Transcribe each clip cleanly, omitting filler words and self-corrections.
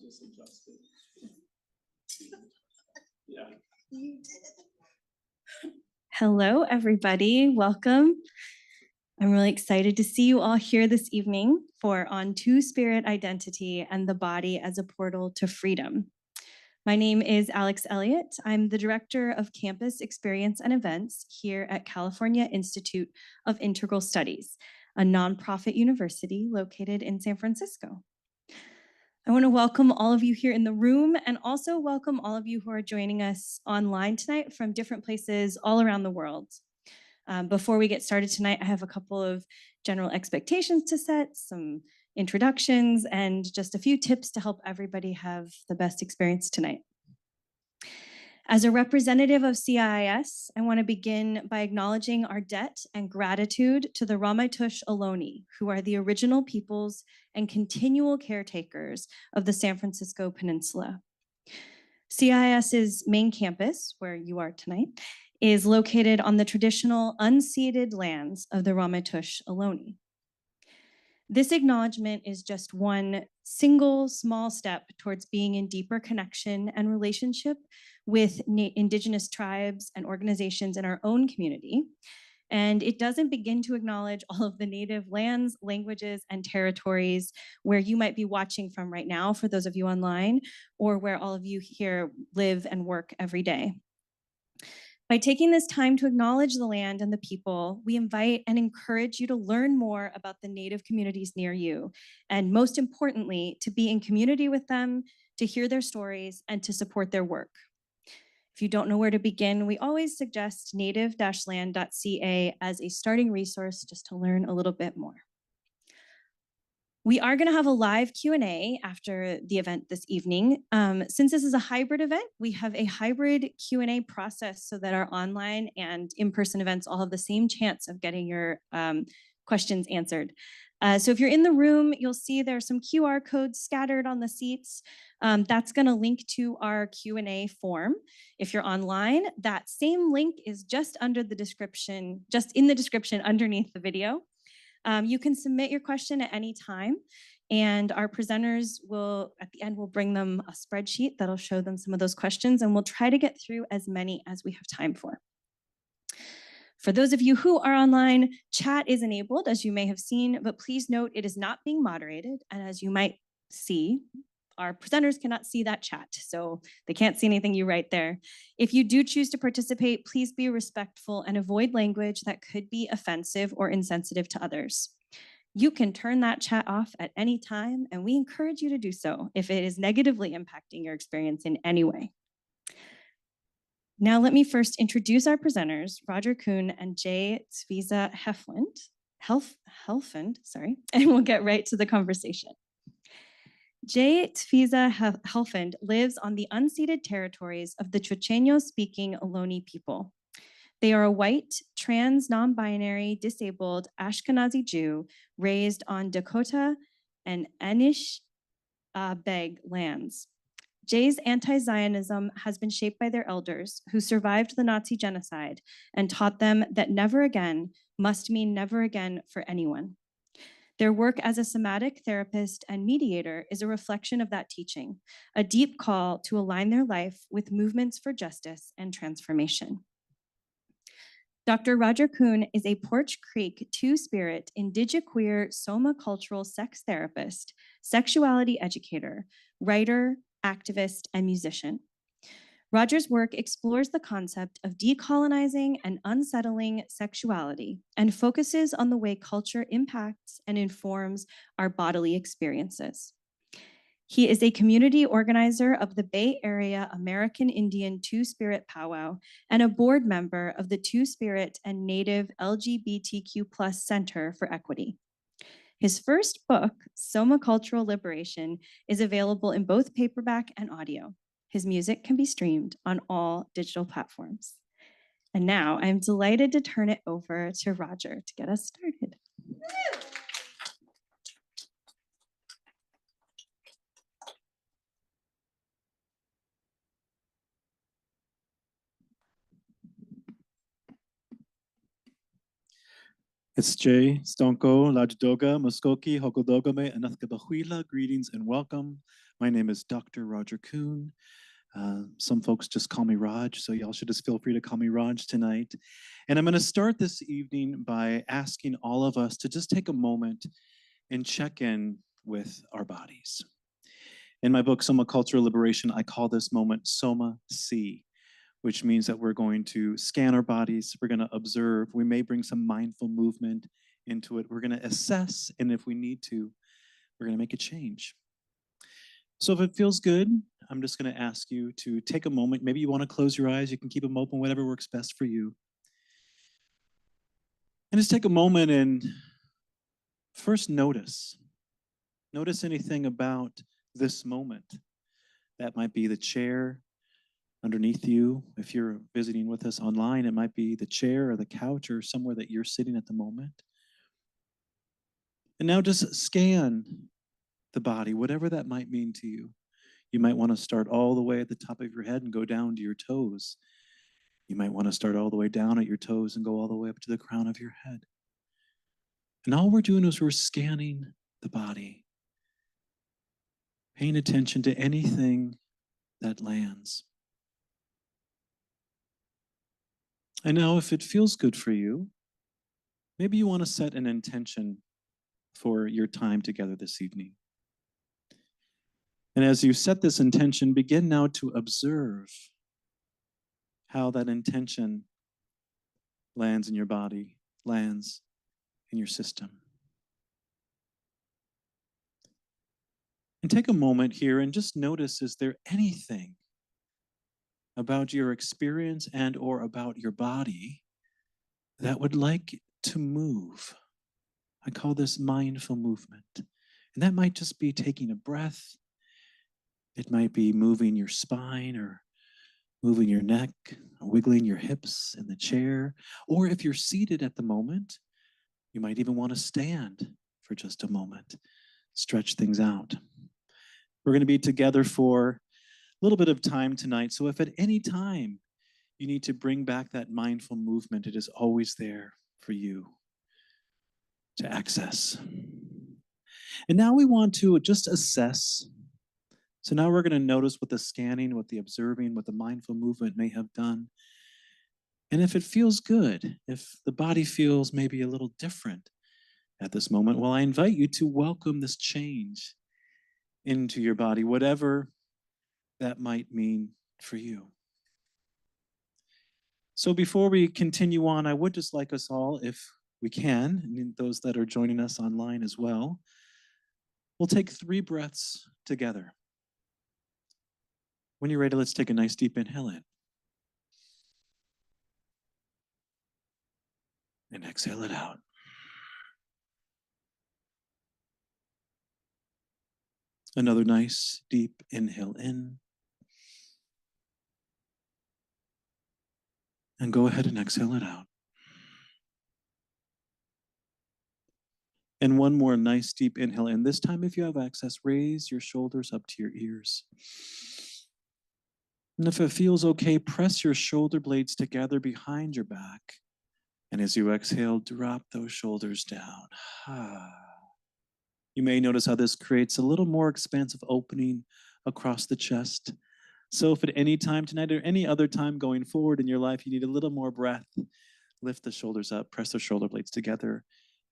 just adjust it. Yeah. Hello, everybody. Welcome. I'm really excited to see you all here this evening for On Two-Spirit Identity and the Body as a Portal to Freedom. My name is Alex Elliott. I'm the Director of Campus Experience and Events here at California Institute of Integral Studies, a nonprofit university located in San Francisco. I want to welcome all of you here in the room and also welcome all of you who are joining us online tonight from different places all around the world. Before we get started tonight, I have a couple of general expectations to set, some introductions, and just a few tips to help everybody have the best experience tonight. As a representative of CIIS, I want to begin by acknowledging our debt and gratitude to the Ramaytush Ohlone, who are the original peoples and continual caretakers of the San Francisco Peninsula. CIIS's main campus, where you are tonight, is located on the traditional unceded lands of the Ramaytush Ohlone. This acknowledgement is just one single small step towards being in deeper connection and relationship with Indigenous tribes and organizations in our own community. And it doesn't begin to acknowledge all of the native lands, languages, and territories where you might be watching from right now, for those of you online, or where all of you here live and work every day. By taking this time to acknowledge the land and the people, we invite and encourage you to learn more about the Native communities near you, and most importantly, to be in community with them, to hear their stories, and to support their work. If you don't know where to begin, we always suggest native-land.ca as a starting resource just to learn a little bit more. We are going to have a live Q&A after the event this evening. Since this is a hybrid event, we have a hybrid Q&A process so that our online and in-person events all have the same chance of getting your questions answered. So if you're in the room, you'll see there's some QR codes scattered on the seats. That's going to link to our Q&A form. If you're online, that same link is just under the description, just in the description underneath the video. You can submit your question at any time, and our presenters will, at the end, will bring them a spreadsheet that'll show them some of those questions, and we'll try to get through as many as we have time for. For those of you who are online, chat is enabled, as you may have seen, but please note it is not being moderated, and as you might see, our presenters cannot see that chat, so they can't see anything you write there. If you do choose to participate, please be respectful and avoid language that could be offensive or insensitive to others. You can turn that chat off at any time, and we encourage you to do so if it is negatively impacting your experience in any way. Now let me first introduce our presenters, Roger Kuhn and Jay Tzvia Helfand, and we'll get right to the conversation. Jay Tzvia Helfand lives on the unceded territories of the Chochenyo-speaking Ohlone people. They are a white, trans, non-binary, disabled Ashkenazi Jew raised on Dakota and Anish Beg lands. Jay's anti-Zionism has been shaped by their elders who survived the Nazi genocide and taught them that never again must mean never again for anyone. Their work as a somatic therapist and mediator is a reflection of that teaching, a deep call to align their life with movements for justice and transformation. Dr. Roger Kuhn is a Poarch Creek Two-Spirit Indigequeer somacultural sex therapist, sexuality educator, writer, activist, and musician. Roger's work explores the concept of decolonizing and unsettling sexuality and focuses on the way culture impacts and informs our bodily experiences. He is a community organizer of the Bay Area American Indian Two-Spirit Powwow and a board member of the Two-Spirit and Native LGBTQ+ Center for Equity. His first book, Somacultural Liberation, is available in both paperback and audio. His music can be streamed on all digital platforms. And now I'm delighted to turn it over to Roger to get us started. It's Jay Stonko Lajdoga Muskoki Hokodogame Anathkabahuila. Greetings and welcome. My name is Dr. Roger Kuhn. Some folks just call me Raj, so y'all should just feel free to call me Raj tonight. And I'm going to start this evening by asking all of us to just take a moment and check in with our bodies. In my book, Somacultural Liberation, I call this moment Soma See, which means that we're going to scan our bodies, we're going to observe, we may bring some mindful movement into it, we're going to assess, and if we need to, we're going to make a change. So if it feels good, I'm just going to ask you to take a moment. Maybe you want to close your eyes, you can keep them open, whatever works best for you. And just take a moment and first notice anything about this moment. That might be the chair underneath you. If you're visiting with us online, it might be the chair or the couch or somewhere that you're sitting at the moment. And now just scan the body, whatever that might mean to you. You might want to start all the way at the top of your head and go down to your toes. You might want to start all the way down at your toes and go all the way up to the crown of your head. And all we're doing is we're scanning the body, paying attention to anything that lands. And now if it feels good for you, maybe you want to set an intention for your time together this evening. And as you set this intention, begin now to observe how that intention lands in your body, lands in your system. And take a moment here and just notice, is there anything about your experience and or about your body that would like to move? I call this mindful movement. And that might just be taking a breath. It might be moving your spine or moving your neck, or wiggling your hips in the chair. Or if you're seated at the moment, you might even want to stand for just a moment, stretch things out. We're going to be together for a little bit of time tonight. So if at any time you need to bring back that mindful movement, it is always there for you to access. And now we want to just assess. So now we're going to notice what the scanning, what the observing, what the mindful movement may have done. And if it feels good, if the body feels maybe a little different at this moment, well, I invite you to welcome this change into your body, whatever that might mean for you. So before we continue on, I would just like us all, if we can, and those that are joining us online as well, we'll take 3 breaths together. When you're ready, let's take a nice deep inhale in. And exhale it out. Another nice deep inhale in. And go ahead and exhale it out. And one more nice deep inhale in. This time, if you have access, raise your shoulders up to your ears. And if it feels okay, press your shoulder blades together behind your back. And as you exhale, drop those shoulders down. You may notice how this creates a little more expansive opening across the chest. So if at any time tonight or any other time going forward in your life, you need a little more breath, lift the shoulders up, press the shoulder blades together,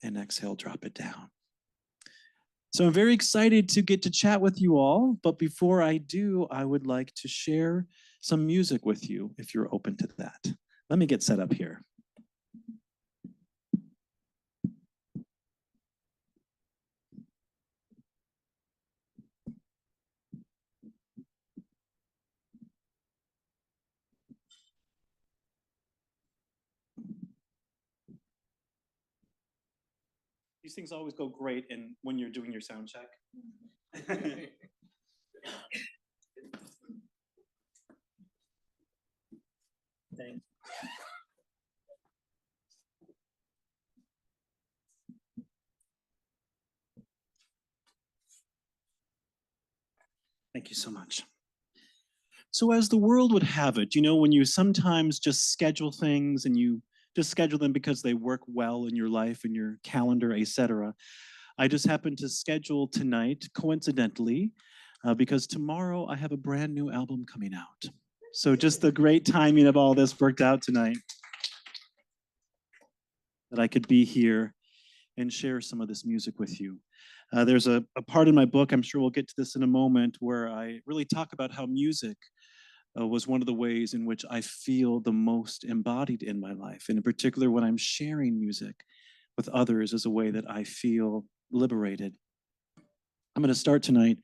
and exhale, drop it down. So I'm very excited to get to chat with you all, but before I do, I would like to share some music with you if you're open to that. Let me get set up here. These things always go great when you're doing your sound check. Thanks. Thank you so much. So as the world would have it, you know, when you sometimes just schedule things and you just schedule them because they work well in your life, in your calendar, etc. I just happened to schedule tonight, coincidentally, because tomorrow I have a brand new album coming out. So just the great timing of all this worked out tonight that I could be here and share some of this music with you. There's a part in my book, I'm sure we'll get to this in a moment, where I really talk about how music was one of the ways in which I feel the most embodied in my life. And in particular, when I'm sharing music with others is a way that I feel liberated. I'm going to start tonight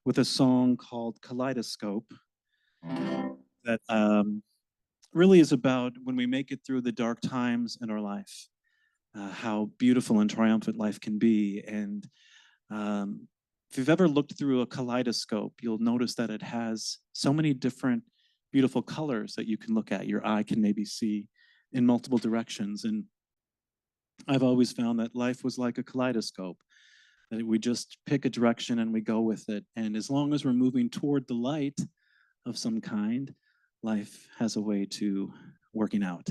with a song called Kaleidoscope that really is about when we make it through the dark times in our life, how beautiful and triumphant life can be. And if you've ever looked through a kaleidoscope, you'll notice that it has so many different beautiful colors that you can look at. Your eye can maybe see in multiple directions. And I've always found that life was like a kaleidoscope, that we just pick a direction and we go with it. And as long as we're moving toward the light of some kind, life has a way to working out.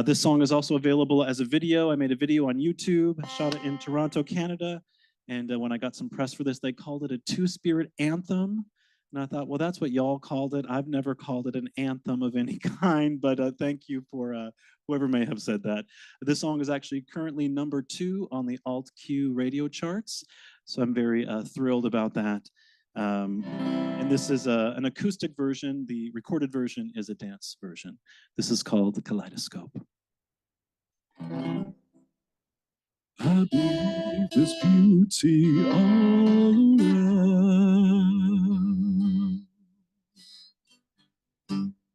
This song is also available as a video. I made a video on YouTube, shot it in Toronto, Canada. And when I got some press for this, they called it a two-spirit anthem. And I thought, well, that's what y'all called it. I've never called it an anthem of any kind, but thank you for whoever may have said that. This song is actually currently #2 on the Alt-Q radio charts. So I'm very thrilled about that. And this is an acoustic version. The recorded version is a dance version. This is called the Kaleidoscope. I believe there's beauty all around.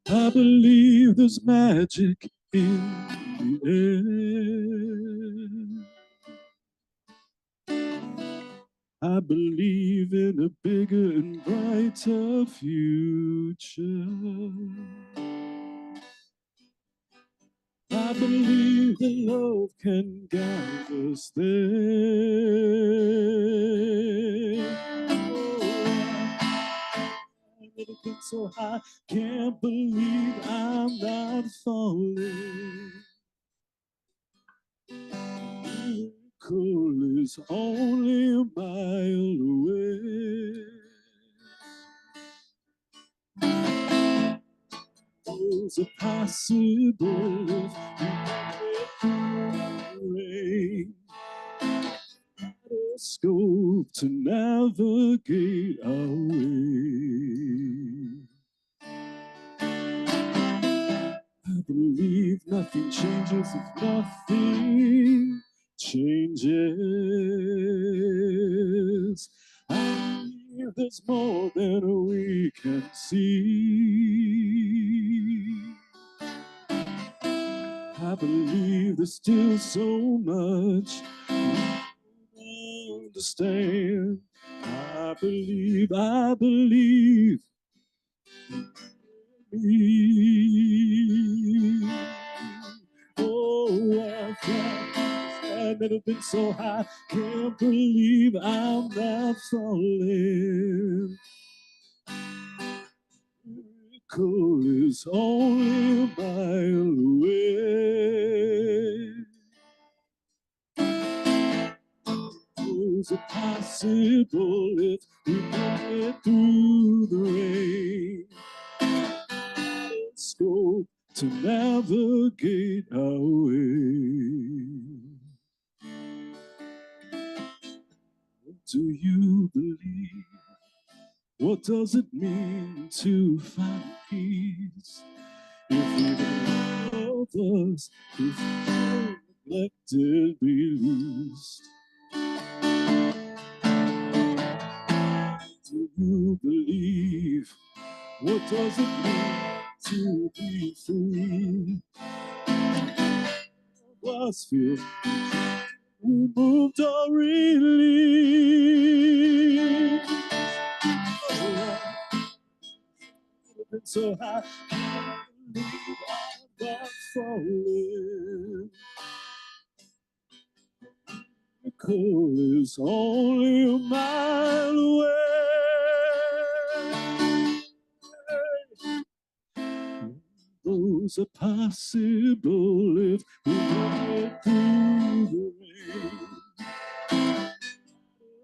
I believe there's magic in the air. I believe in a bigger and brighter future. I believe that love can guide us there. I've never been so high, can't believe I'm not falling. Miracle is only a mile away. There's a possible rain. Scope to navigate our way. I believe nothing changes if nothing changes. I believe there's more than we can see. I believe there's still so much to understand. I believe me. Oh, I've never been so high, can't believe I'm not falling. Miracle is only a mile away. Is it possible if we get through the rain? Scope to navigate our way. What do you believe? What does it mean to find peace? If even one of us is neglected, be least. Do you believe? What does it mean to be free? Us feel we moved our relief. Oh, so high, can't believe I'm not falling. The coal is only a mile away. Those Rainbows are possible if we get through the rain.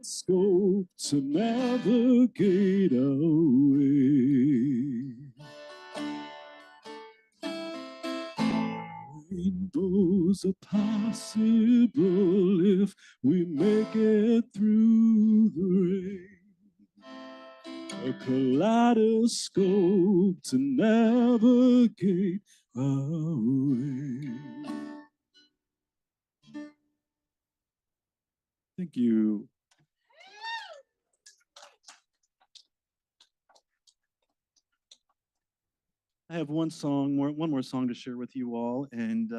Scope to navigate our way. Rainbows are possible if we make it through the rain. A kaleidoscope to navigate our way. Thank you. I have one more song to share with you all, and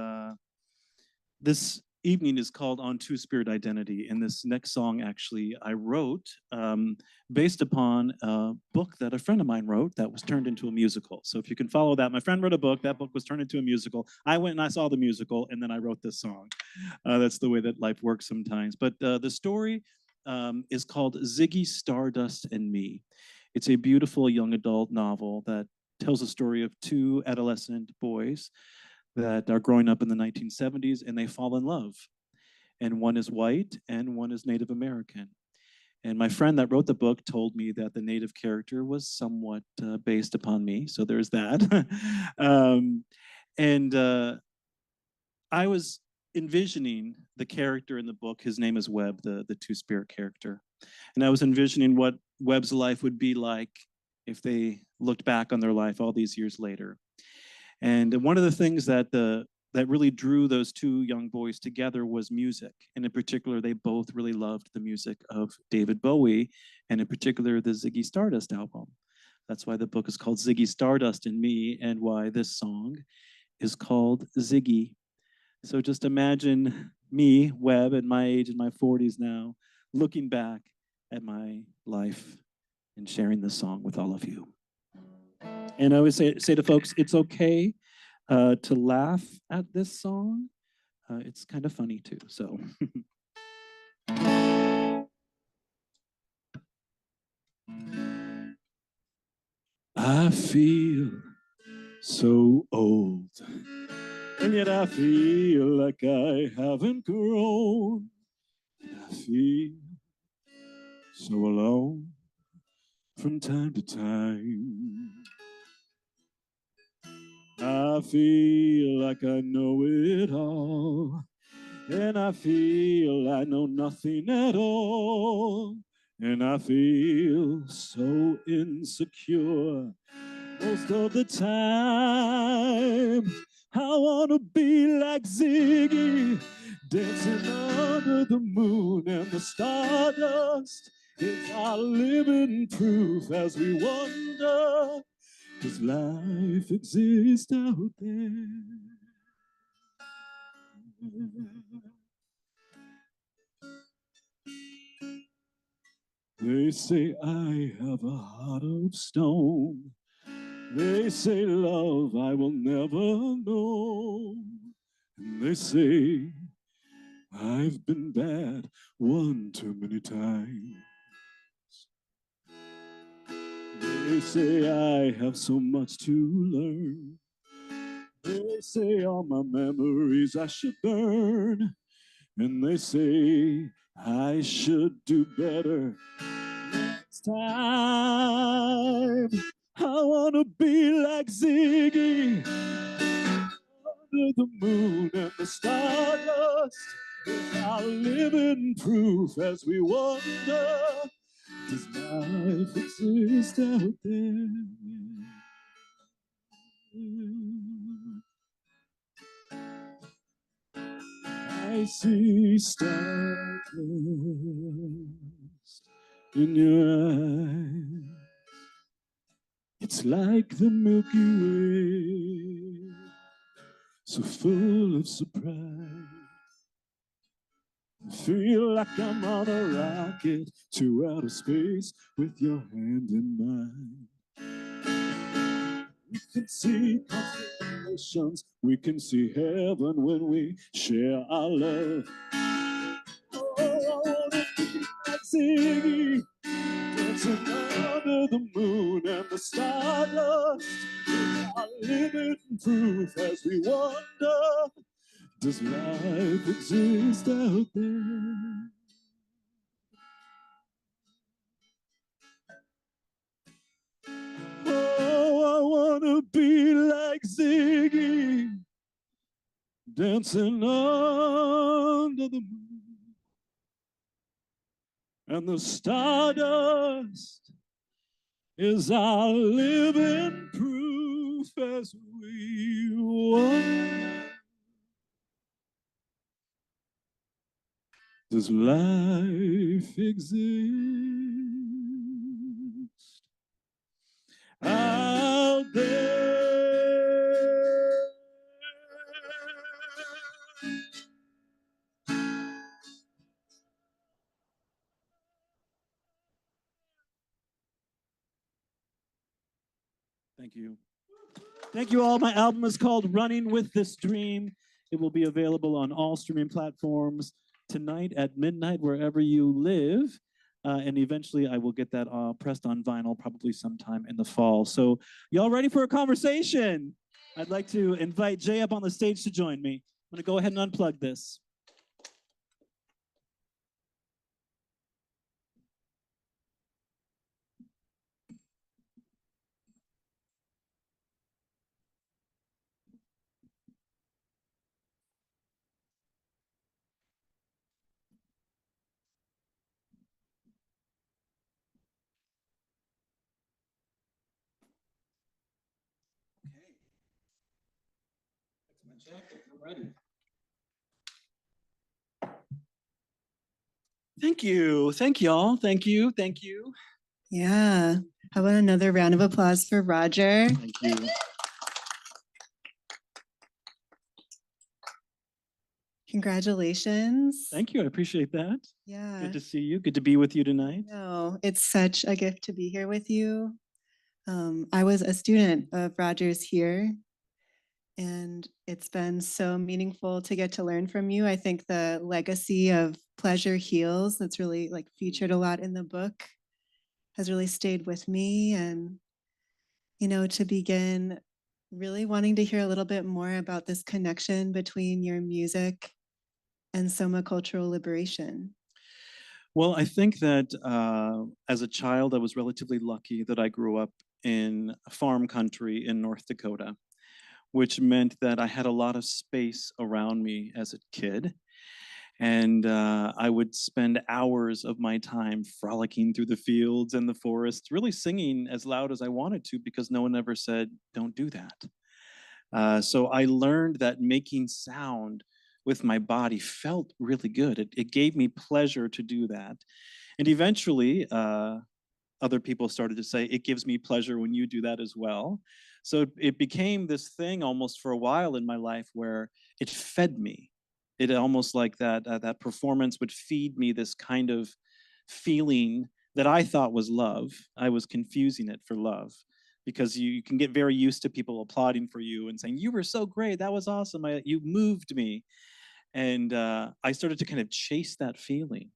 this evening is called On Two-Spirit Identity, and this next song actually I wrote based upon a book that a friend of mine wrote that was turned into a musical. So if you can follow that, my friend wrote a book, that book was turned into a musical. I went and I saw the musical, and then I wrote this song. That's the way that life works sometimes. But the story is called Ziggy Stardust and Me. It's a beautiful young adult novel that tells a story of two adolescent boys that are growing up in the 1970s, and they fall in love. And one is white and one is Native American. And my friend that wrote the book told me that the Native character was somewhat based upon me. So there's that. I was envisioning the character in the book. His name is Webb, the two-spirit character. And I was envisioning what Webb's life would be like if they looked back on their life all these years later. And one of the things that really drew those two young boys together was music. And in particular, they both really loved the music of David Bowie, and in particular, the Ziggy Stardust album. That's why the book is called Ziggy Stardust and Me, and why this song is called Ziggy. So just imagine me, Webb, at my age, in my 40s now, looking back at my life and sharing this song with all of you. And I always say to folks, it's okay to laugh at this song. It's kind of funny too, so. I feel so old, and yet I feel like I haven't grown. I feel so alone from time to time. I feel like I know it all, and I feel I know nothing at all. And I feel so insecure most of the time. I wanna be like Ziggy, dancing under the moon and the stardust. It's our living proof as we wonder, 'cause life exists out there. They say I have a heart of stone. They say love I will never know. And they say I've been bad one too many times. They say I have so much to learn. They say all my memories I should burn. And they say I should do better next time. I wanna be like Ziggy, under the moon and the stardust. It's our living proof as we wonder, does life exist out there? I see stardust in your eyes. It's like the Milky Way, so full of surprise. I feel like I'm on a rocket to outer space with your hand in mine. We can see constellations, we can see heaven when we share our love. Oh, I wanna be like Ziggy, dancing under the moon and the stardust. Our living proof as we wonder, does life exist out there? Oh, I wanna be like Ziggy, dancing under the moon and the stardust is our living proof as we wonder, does life exist out there? Thank you. Thank you all. My album is called Running with This Dream. It will be available on all streaming platforms tonight at midnight, wherever you live. And eventually I will get that pressed on vinyl probably sometime in the fall. So y'all ready for a conversation? I'd like to invite Jay up on the stage to join me. I'm gonna go ahead and unplug this. Okay. That's my jacket. I'm ready. Thank you. Thank y'all. Thank you. Thank you. Yeah. How about another round of applause for Roger? Thank you. Congratulations. Thank you. I appreciate that. Yeah. Good to see you. Good to be with you tonight. No, it's such a gift to be here with you. I was a student of Roger's here, and it's been so meaningful to get to learn from you. I think the legacy of Pleasure Heals, that's really like featured a lot in the book, has really stayed with me. And, you know, to begin really wanting to hear a little bit more about this connection between your music and somacultural liberation. Well, I think that as a child, I was relatively lucky that I grew up in farm country in North Dakota, which meant that I had a lot of space around me as a kid. And I would spend hours of my time frolicking through the fields and the forests, really singing as loud as I wanted to because no one ever said, don't do that. So I learned that making sound with my body felt really good. It gave me pleasure to do that. And eventually, other people started to say, it gives me pleasure when you do that as well. So it became this thing almost for a while in my life where it fed me. It almost like that performance would feed me this kind of feeling that I thought was love. I was confusing it for love because you can get very used to people applauding for you and saying, you were so great, that was awesome, you moved me. And I started to kind of chase that feeling.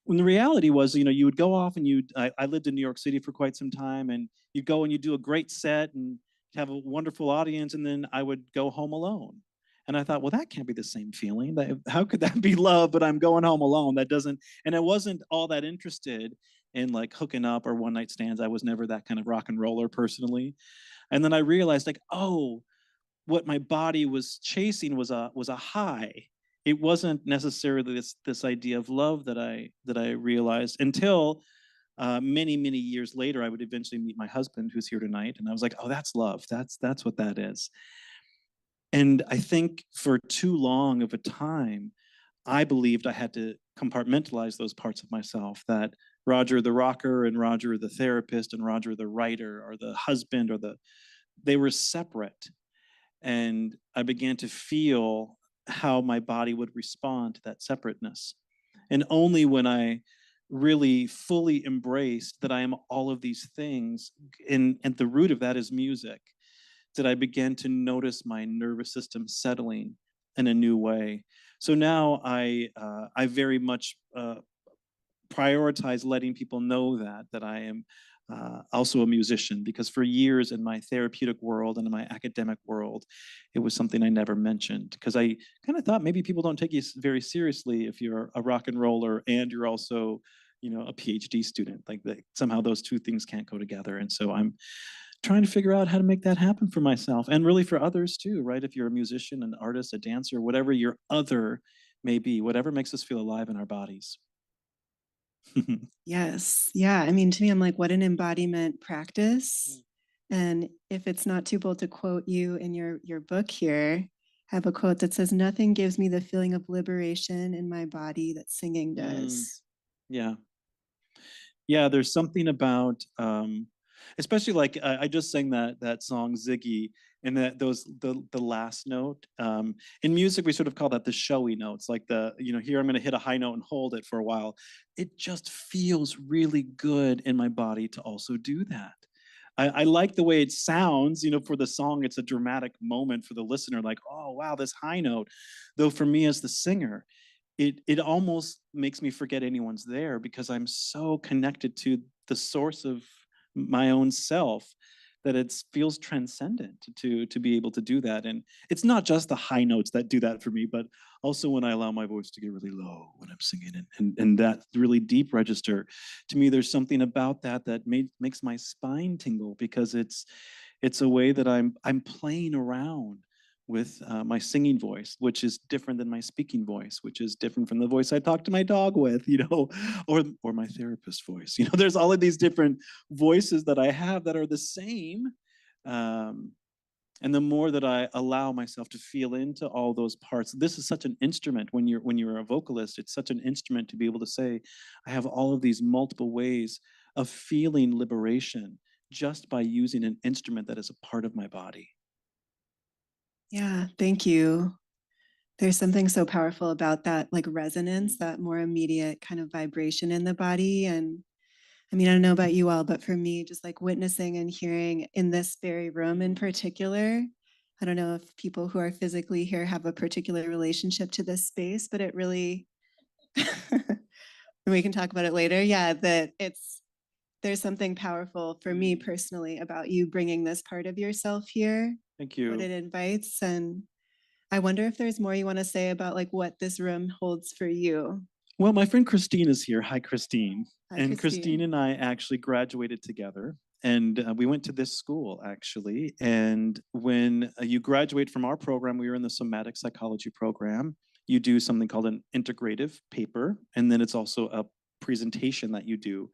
When the reality was, you know, you would go off and I lived in New York City for quite some time, and you'd go and you'd do a great set and have a wonderful audience, and then I would go home alone. And I thought, well, that can't be the same feeling. How could that be love, but I'm going home alone? That doesn't, and I wasn't all that interested in like hooking up or one night stands. I was never that kind of rock and roller personally. And then I realized like, oh, what my body was chasing was a high. It wasn't necessarily this idea of love that I realized until many years later. I would eventually meet my husband, who's here tonight, and I was like, oh, that's love. That's what that is. And I think for too long of a time, I believed I had to compartmentalize those parts of myself, that Roger the rocker and Roger the therapist and Roger the writer or the husband they were separate. And I began to feel how my body would respond to that separateness. And only when I really fully embraced that I am all of these things, and the root of that is music, did I begin to notice my nervous system settling in a new way. So now I very much prioritize letting people know that I am also a musician, because for years in my therapeutic world and in my academic world, it was something I never mentioned, because I kind of thought maybe people don't take you very seriously if you're a rock and roller and you're also, you know, a PhD student. Like somehow those two things can't go together. And so I'm trying to figure out how to make that happen for myself and really for others too, right? If you're a musician, an artist, a dancer, whatever your other may be, whatever makes us feel alive in our bodies. Yes. Yeah. I mean, to me, I'm like, what an embodiment practice. And if it's not too bold to quote you in your book here, I have a quote that says, "Nothing gives me the feeling of liberation in my body that singing does." Yeah. Yeah, there's something about, especially like I just sang that song Ziggy, and the last note. In music, we sort of call that the showy notes, like here I'm going to hit a high note and hold it for a while. It just feels really good in my body to also do that. I like the way it sounds, for the song, it's a dramatic moment for the listener, like, oh, wow, this high note. Though for me as the singer, it almost makes me forget anyone's there, because I'm so connected to the source of my own self that it feels transcendent to be able to do that. And it's not just the high notes that do that for me, but also when I allow my voice to get really low when I'm singing, and that really deep register. To me, there's something about that makes my spine tingle, because it's a way that I'm playing around with my singing voice, which is different than my speaking voice, which is different from the voice I talk to my dog with, or my therapist voice. There's all of these different voices that I have that are the same. And the more that I allow myself to feel into all those parts, this is such an instrument when you're a vocalist. It's such an instrument to be able to say, I have all of these multiple ways of feeling liberation just by using an instrument that is a part of my body. Yeah, thank you. There's something so powerful about that, like resonance, that more immediate kind of vibration in the body. And I mean, I don't know about you all, but for me, just like witnessing and hearing in this very room in particular, I don't know if people who are physically here have a particular relationship to this space, but it really, we can talk about it later. Yeah, that there's something powerful for me personally about you bringing this part of yourself here. Thank you. What it invites. And I wonder if there's more you want to say about like what this room holds for you. Well, my friend Christine is here. Hi, Christine. Hi, and Christine and I actually graduated together, and we went to this school actually. And when you graduate from our program, we were in the somatic psychology program. You do something called an integrative paper, and then it's also a presentation that you do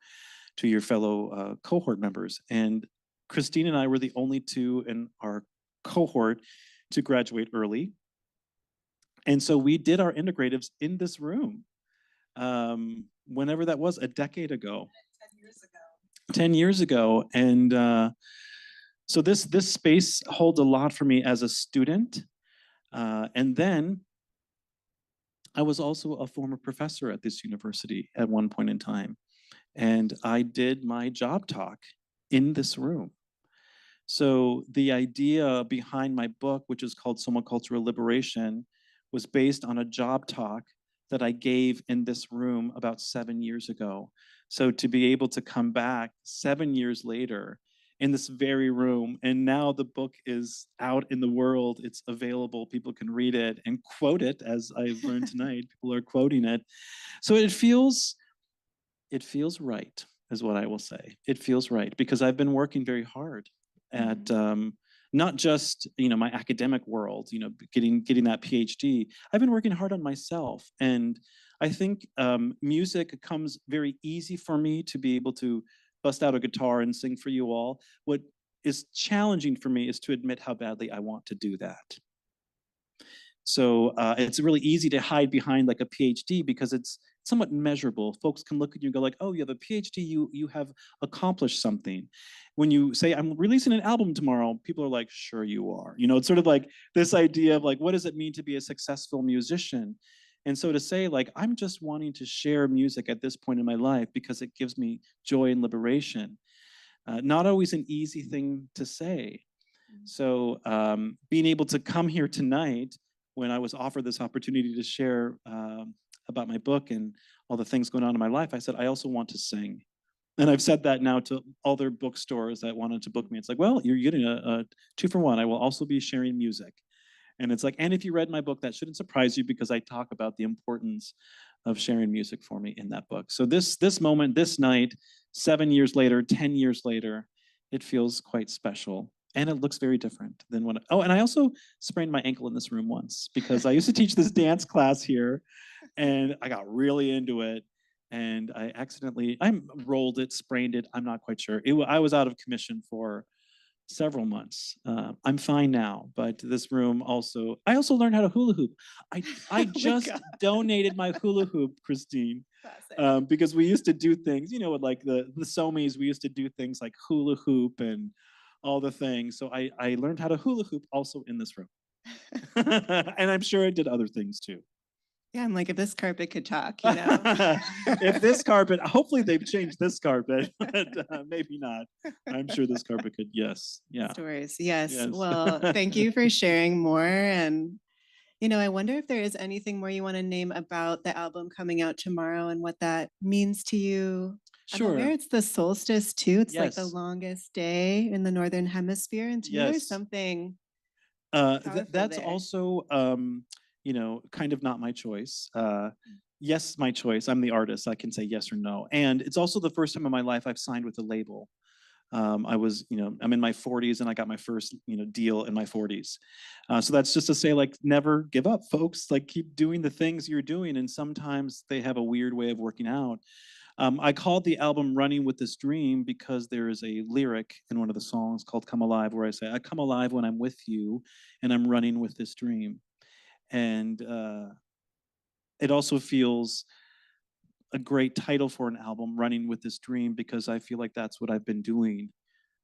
to your fellow cohort members. And Christine and I were the only two in our cohort to graduate early. And so we did our integratives in this room, whenever that was, a decade ago. 10 years ago. And so this space holds a lot for me as a student. And then I was also a former professor at this university at one point in time. And I did my job talk in this room. So the idea behind my book, which is called Somacultural Liberation, was based on a job talk that I gave in this room about 7 years ago. So to be able to come back 7 years later in this very room, and now the book is out in the world, it's available, people can read it and quote it, as I've learned tonight, people are quoting it. So it feels right, is what I will say. It feels right, because I've been working very hard at not just my academic world, getting that PhD. I've been working hard on myself, and I think music comes very easy for me to be able to bust out a guitar and sing for you all. What is challenging for me is to admit how badly I want to do that. So it's really easy to hide behind like a PhD, because it's somewhat measurable. Folks can look at you and go like, oh, you have a PhD, you have accomplished something. When you say, I'm releasing an album tomorrow, people are like, sure you are. It's sort of like this idea of like, what does it mean to be a successful musician? And so to say like, I'm just wanting to share music at this point in my life because it gives me joy and liberation. Not always an easy thing to say. So being able to come here tonight, when I was offered this opportunity to share about my book and all the things going on in my life, I said, I also want to sing. And I've said that now to other bookstores that wanted to book me. It's like, well, you're getting a 2-for-1. I will also be sharing music. And it's like, and if you read my book, that shouldn't surprise you because I talk about the importance of sharing music for me in that book. So this moment, this night, 7 years later, 10 years later, it feels quite special. And it looks very different than when, oh, and I also sprained my ankle in this room once because I used to teach this dance class here and I got really into it. And I rolled it, sprained it. I'm not quite sure. I was out of commission for several months. I'm fine now, but this room also, I also learned how to hula hoop. I just donated my hula hoop, Christine, because we used to do things, you know, with like the Somies, we used to do things like hula hoop and all the things. So I learned how to hula hoop also in this room. And I'm sure I did other things too. Yeah, I'm like, if this carpet could talk, you know. If this carpet, hopefully they've changed this carpet, but maybe not. I'm sure this carpet could, yes. Yeah. Stories, yes. Yes. Well, thank you for sharing more. And, you know, I wonder if there is anything more you want to name about the album coming out tomorrow and what that means to you. I'm aware Sure. it's the solstice too. It's like the Yes. longest day in the Northern Hemisphere. And to me, there's Yes. something powerful That's there. also, you know, kind of not my choice. Yes, my choice. I'm the artist. I can say yes or no. And it's also the first time in my life I've signed with a label. I was, you know, I'm in my 40s and I got my first, you know, deal in my 40s. So that's just to say, like, never give up, folks. Like, keep doing the things you're doing. And sometimes they have a weird way of working out. I called the album Running with This Dream because there is a lyric in one of the songs called Come Alive where I say, I come alive when I'm with you and I'm running with this dream. And it also feels a great title for an album, Running with This Dream, because I feel like that's what I've been doing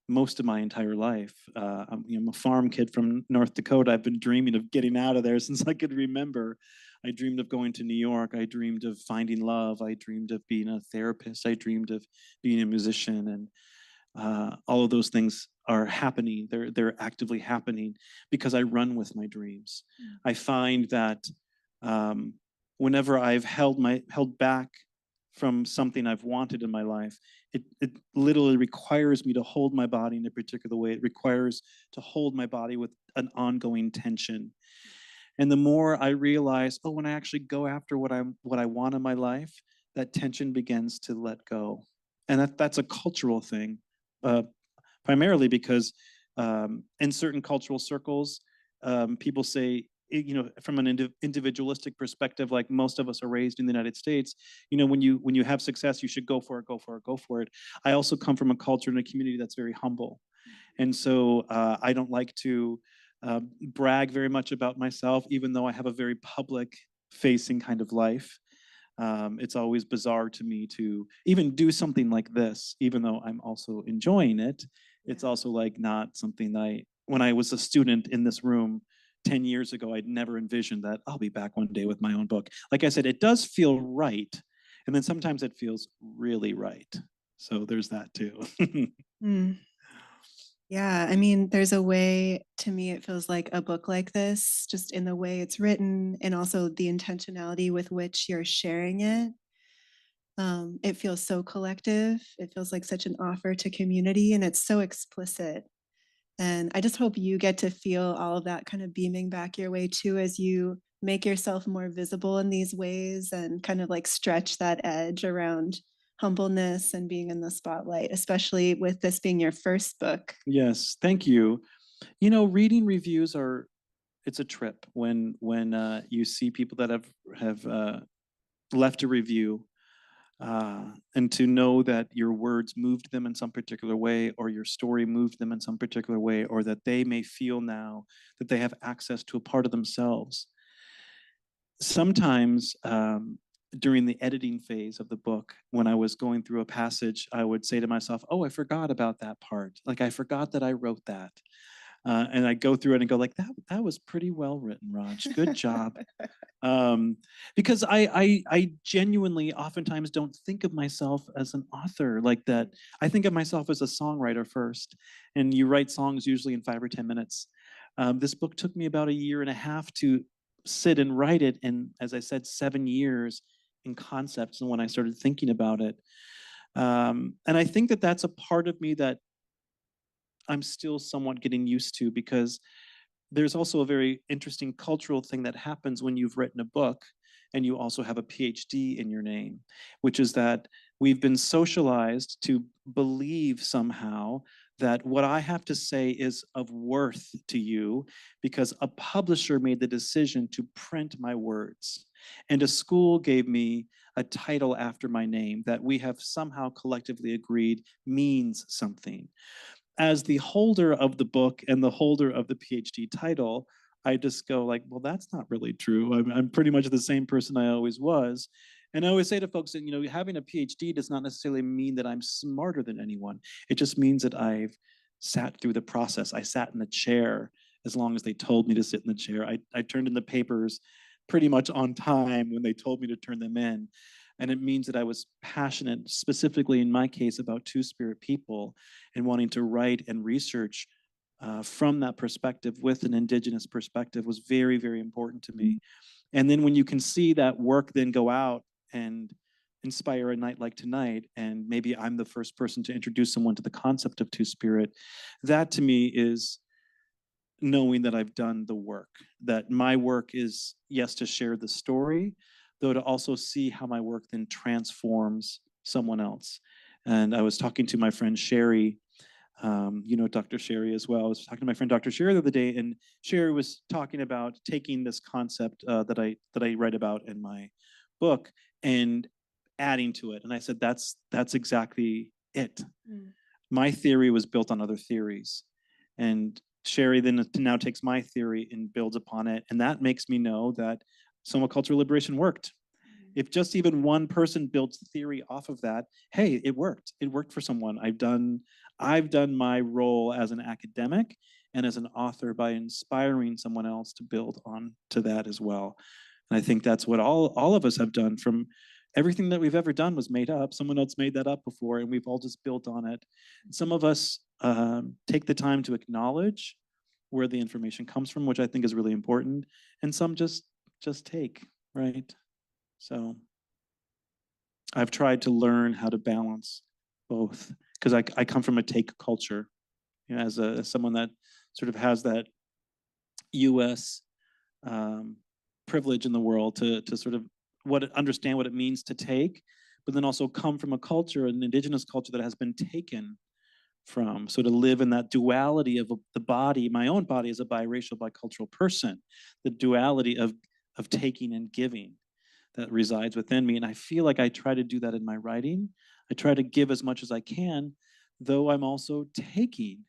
most of my entire life. I'm a farm kid from North Dakota. I've been dreaming of getting out of there since I could remember. I dreamed of going to New York. I dreamed of finding love. I dreamed of being a therapist. I dreamed of being a musician. And all of those things are happening. They're actively happening because I run with my dreams. I find that whenever I've held back from something I've wanted in my life, it literally requires me to hold my body in a particular way. It requires to hold my body with an ongoing tension. And the more I realize, oh, when I actually go after what I want in my life, that tension begins to let go. And that's a cultural thing, primarily because in certain cultural circles, people say, you know, from an individualistic perspective, like most of us are raised in the United States, you know, when you have success, you should go for it, go for it, go for it. I also come from a culture and a community that's very humble. And so I don't like to brag very much about myself, even though I have a very public facing kind of life. It's always bizarre to me to even do something like this, even though I'm also enjoying it. It's also like not something when I was a student in this room 10 years ago, I'd never envisioned that I'll be back one day with my own book. Like I said, it does feel right. And then sometimes it feels really right. So there's that too. Yeah, I mean, there's a way, to me, it feels like a book like this, just in the way it's written and also the intentionality with which you're sharing it. It feels so collective. It feels like such an offer to community, and it's so explicit. And I just hope you get to feel all of that kind of beaming back your way too, as you make yourself more visible in these ways and kind of like stretch that edge around humbleness and being in the spotlight, especially with this being your first book. Yes, thank you. You know, reading reviews it's a trip when you see people that have left a review, and to know that your words moved them in some particular way, or your story moved them in some particular way, or that they may feel now that they have access to a part of themselves. Sometimes during the editing phase of the book, when I was going through a passage, I would say to myself, oh, I forgot about that part. Like, I forgot that I wrote that. And I go through it and go like, that was pretty well written, Raj. Good job. Because I genuinely oftentimes don't think of myself as an author like that. I think of myself as a songwriter first, and you write songs usually in 5 or 10 minutes. This book took me about 1.5 years to sit and write it in, as I said, 7 years in concepts and when I started thinking about it. And I think that that's a part of me that I'm still somewhat getting used to, because there's also a very interesting cultural thing that happens when you've written a book and you also have a PhD in your name, which is that we've been socialized to believe somehow that what I have to say is of worth to you because a publisher made the decision to print my words. And a school gave me a title after my name that we have somehow collectively agreed means something. As the holder of the book and the holder of the PhD title, I just go like, well, that's not really true. I'm pretty much the same person I always was. And I always say to folks that, having a PhD does not necessarily mean that I'm smarter than anyone. It just means that I've sat through the process. I sat in the chair as long as they told me to sit in the chair. I turned in the papers pretty much on time when they told me to turn them in. And it means that I was passionate, specifically in my case, about Two-Spirit people and wanting to write and research from that perspective with an Indigenous perspective was very, very important to me. And then when you can see that work then go out and inspire a night like tonight, and maybe I'm the first person to introduce someone to the concept of Two-Spirit, that to me is knowing that I've done the work, that my work is, yes, to share the story, though to also see how my work then transforms someone else. And I was talking to my friend Sherry, Dr. Sherry as well. I was talking to my friend Dr. Sherry the other day, and Sherry was talking about taking this concept that I write about in my book and adding to it. And I said, that's exactly it. My theory was built on other theories. And Sherry then now takes my theory and builds upon it. And that makes me know that somacultural liberation worked. If just even one person builds theory off of that, hey, it worked. It worked for someone. I've done my role as an academic and as an author by inspiring someone else to build on to that as well. And I think that's what all of us have done. From everything that we've ever done was made up. Someone else made that up before, and we've all just built on it. Some of us take the time to acknowledge where the information comes from, which I think is really important, and some just take, right? So I've tried to learn how to balance both, because I come from a take culture, as someone that sort of has that U.S. Privilege in the world to sort of understand what it means to take, but then also come from a culture, an Indigenous culture that has been taken from. So to live in that duality of the body, my own body as a biracial, bicultural person, the duality of taking and giving that resides within me. And I feel like I try to do that in my writing. I try to give as much as I can, though I'm also taking,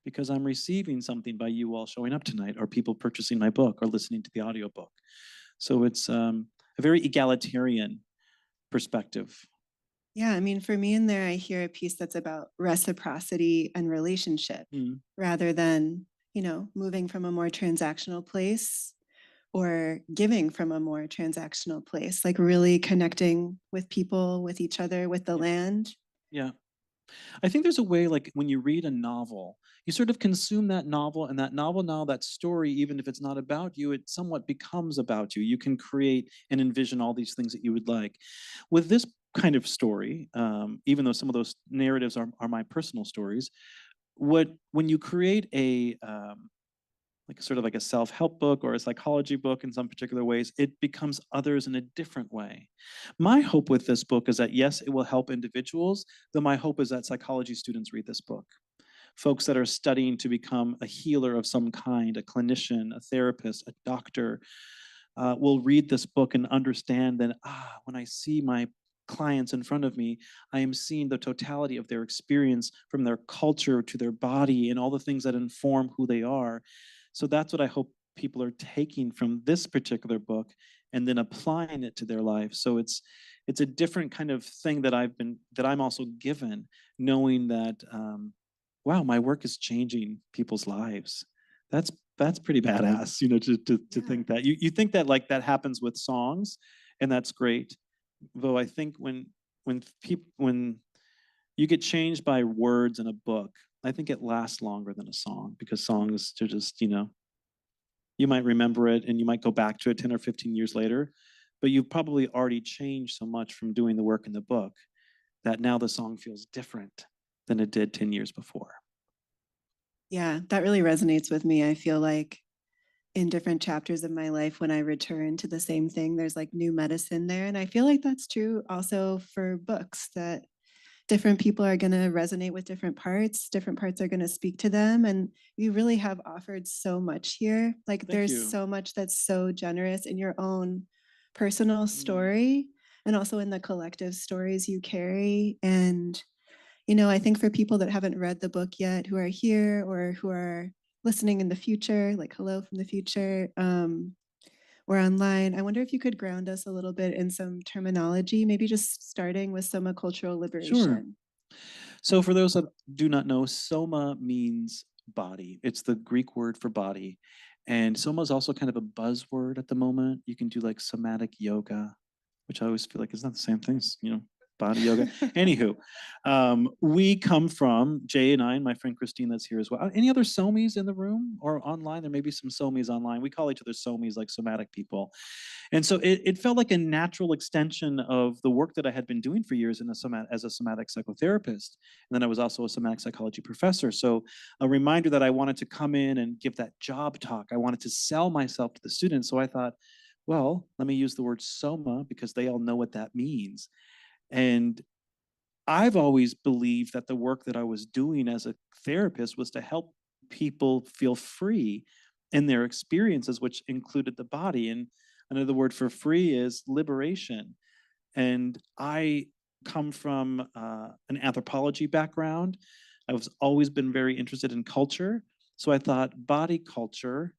because I'm receiving something by you all showing up tonight, or people purchasing my book or listening to the audiobook. So it's a very egalitarian perspective. Yeah, I mean, for me in there, I hear a piece that's about reciprocity and relationship rather than, moving from a more transactional place or giving from a more transactional place, like really connecting with people, with each other, with the land. Yeah. I think there's a way, like when you read a novel, you sort of consume that novel, and that novel now, that story, even if it's not about you, it somewhat becomes about you. You can create and envision all these things that you would like. With this kind of story, even though some of those narratives are my personal stories, when you create a sort of like a self-help book or a psychology book in some particular ways, it becomes others in a different way. My hope with this book is that, yes, it will help individuals, though my hope is that psychology students read this book. Folks that are studying to become a healer of some kind, a clinician, a therapist, a doctor, will read this book and understand that, when I see my clients in front of me, I am seeing the totality of their experience, from their culture to their body and all the things that inform who they are. So that's what I hope people are taking from this particular book and then applying it to their life. So it's a different kind of thing that I'm also given, knowing that, wow, my work is changing people's lives. That's pretty badass, to think that. You think that like that happens with songs, and that's great. Though I think when you get changed by words in a book, I think it lasts longer than a song, because songs are just, you You might remember it and you might go back to it 10 or 15 years later, but you've probably already changed so much from doing the work in the book that now the song feels different than it did 10 years before. Yeah, that really resonates with me. I feel like in different chapters of my life, when I return to the same thing, there's like new medicine there. And I feel like that's true also for books, that different people are going to resonate with different parts are going to speak to them. And you really have offered so much here. Like Thank there's you. so much that's so generous in your own personal story and also in the collective stories you carry. And, you know, I think for people that haven't read the book yet, who are here or who are listening in the future, like hello from the future, or online, I wonder if you could ground us a little bit in some terminology, maybe just starting with somacultural Sure. liberation. So for those that do not know, soma means body. It's the Greek word for body. And soma is also kind of a buzzword at the moment. You can do like somatic yoga, which I always feel like is not the same thing as, body yoga. Anywho, we come from, Jay and I and my friend Christine that's here as well. Any other somies in the room or online? There may be some somies online. We call each other somies, like somatic people. And so it felt like a natural extension of the work that I had been doing for years as a somatic psychotherapist. And then I was also a somatic psychology professor. So a reminder that I wanted to come in and give that job talk. I wanted to sell myself to the students. So I thought, well, let me use the word soma because they all know what that means. And I've always believed that the work that I was doing as a therapist was to help people feel free in their experiences, which included the body. And another word for free is liberation. And I come from an anthropology background. I've always been very interested in culture. So I thought body culture,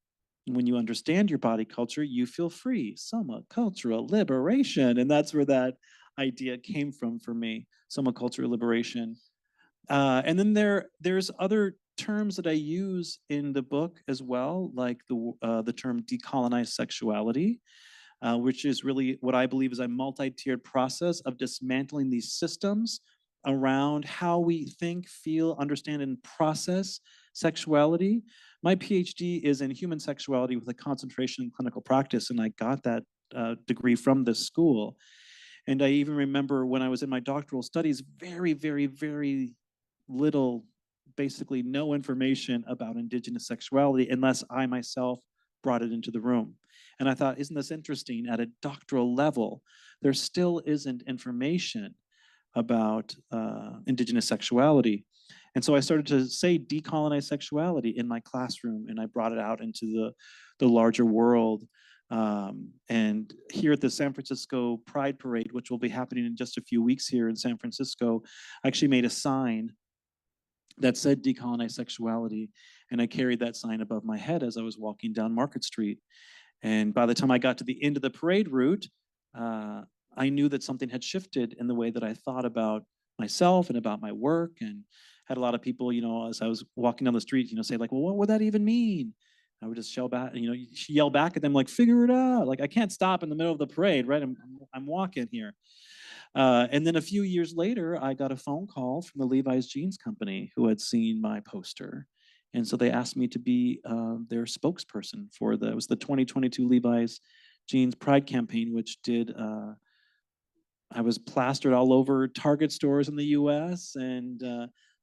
and when you understand your body culture, you feel free. Somacultural liberation. And that's where that idea came from for me, somacultural liberation. And then there's other terms that I use in the book as well, like the term decolonized sexuality, which is really what I believe is a multi-tiered process of dismantling these systems around how we think, feel, understand, and process sexuality. My PhD is in human sexuality with a concentration in clinical practice, and I got that degree from this school. And I even remember when I was in my doctoral studies, very, very, very little, basically no information about indigenous sexuality unless I myself brought it into the room. And I thought, isn't this interesting? At a doctoral level, there still isn't information about indigenous sexuality. And so I started to say decolonize sexuality in my classroom, and I brought it out into the larger world. And here at the San Francisco Pride Parade, which will be happening in just a few weeks here in San Francisco, I actually made a sign that said decolonize sexuality. And I carried that sign above my head as I was walking down Market Street. And by the time I got to the end of the parade route, I knew that something had shifted in the way that I thought about myself and about my work. And had a lot of people, as I was walking down the street, say like, well, what would that even mean? I would just yell back, yell back at them like, figure it out. Like I can't stop in the middle of the parade, right? I'm walking here. And then a few years later, I got a phone call from the Levi's Jeans Company who had seen my poster. And so they asked me to be their spokesperson for it was the 2022 Levi's Jeans Pride campaign, which did, I was plastered all over Target stores in the US and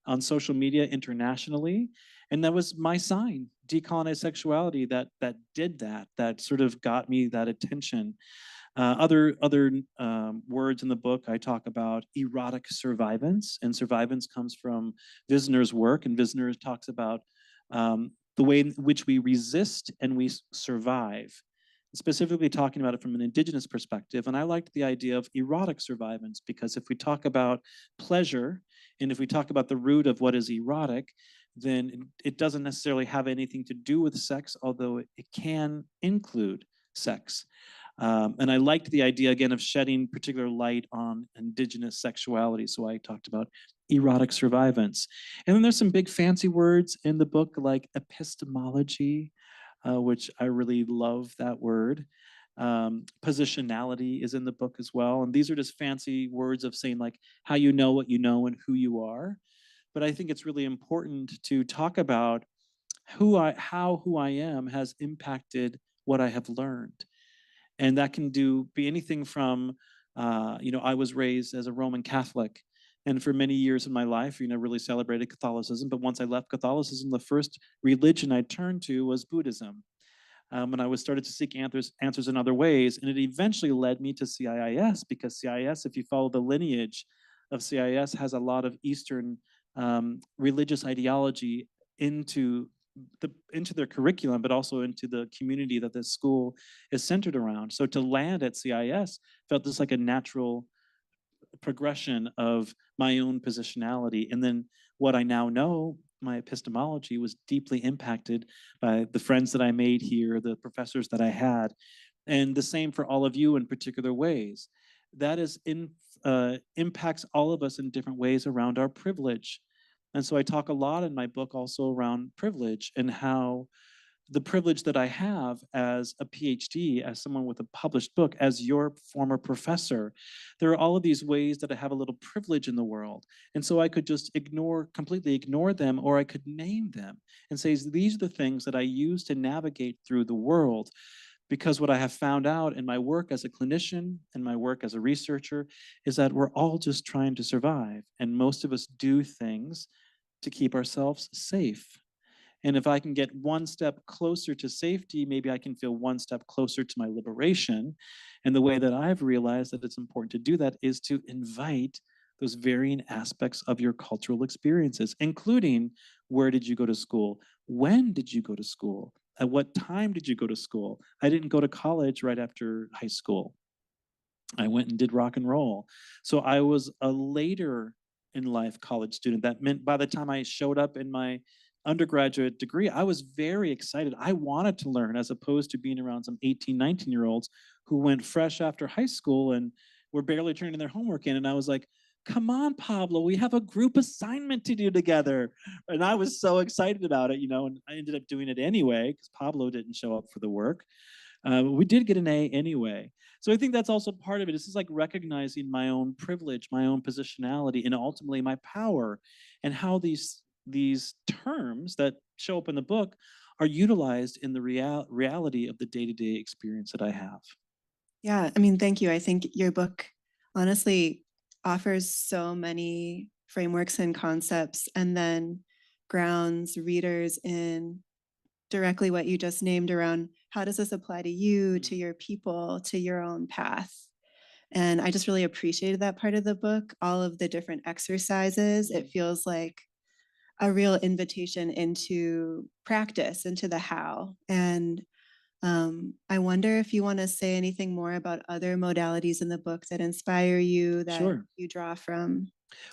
on social media internationally. And that was my sign, decolonize sexuality, that did that sort of got me that attention. Other words in the book, I talk about erotic survivance, and survivance comes from Wisner's work, and Wisner talks about the way in which we resist and we survive, specifically talking about it from an indigenous perspective. And I liked the idea of erotic survivance because if we talk about pleasure, and if we talk about the root of what is erotic, then it doesn't necessarily have anything to do with sex, although it can include sex. And I liked the idea, again, of shedding particular light on indigenous sexuality. So I talked about erotic survivance. And then there's some big fancy words in the book like epistemology, which I really love that word. Positionality is in the book as well. And these are just fancy words of saying like how you know what you know and who you are. But I think it's really important to talk about who I am has impacted what I have learned. And that can be anything from, I was raised as a Roman Catholic. And for many years in my life, really celebrated Catholicism. But once I left Catholicism, the first religion I turned to was Buddhism. And I was started to seek answers in other ways. And it eventually led me to CIIS, because CIIS, if you follow the lineage of CIIS, has a lot of Eastern religious ideology into their curriculum, but also into the community that the school is centered around. So to land at CIIS felt just like a natural progression of my own positionality. And then what I now know, my epistemology, was deeply impacted by the friends that I made here, the professors that I had, and the same for all of you in particular ways. That impacts all of us in different ways around our privilege. And so I talk a lot in my book also around privilege and how the privilege that I have as a PhD, as someone with a published book, as your former professor, there are all of these ways that I have a little privilege in the world. And so I could just completely ignore them, or I could name them and say, these are the things that I use to navigate through the world. Because what I have found out in my work as a clinician and my work as a researcher is that we're all just trying to survive. And most of us do things to keep ourselves safe. And if I can get one step closer to safety, maybe I can feel one step closer to my liberation. And the way that I've realized that it's important to do that is to invite those varying aspects of your cultural experiences, including where did you go to school? When did you go to school? At what time did you go to school? I didn't go to college right after high school. I went and did rock and roll. So I was a later in life college student. That meant by the time I showed up in my undergraduate degree, I was very excited. I wanted to learn, as opposed to being around some 18, 19-year-olds who went fresh after high school and were barely turning their homework in. And I was like, come on, Pablo, we have a group assignment to do together. And I was so excited about it, and I ended up doing it anyway because Pablo didn't show up for the work. We did get an A anyway. So I think that's also part of it. This is like recognizing my own privilege, my own positionality, and ultimately my power, and how these terms that show up in the book are utilized in the reality of the day-to-day experience that I have. Yeah, I mean, thank you. I think your book honestly offers so many frameworks and concepts, and then grounds readers in directly what you just named around how does this apply to you, to your people, to your own path. And I just really appreciated that part of the book, all of the different exercises. It feels like a real invitation into practice, into the how. And I wonder if you want to say anything more about other modalities in the book that inspire you, that Sure. you draw from.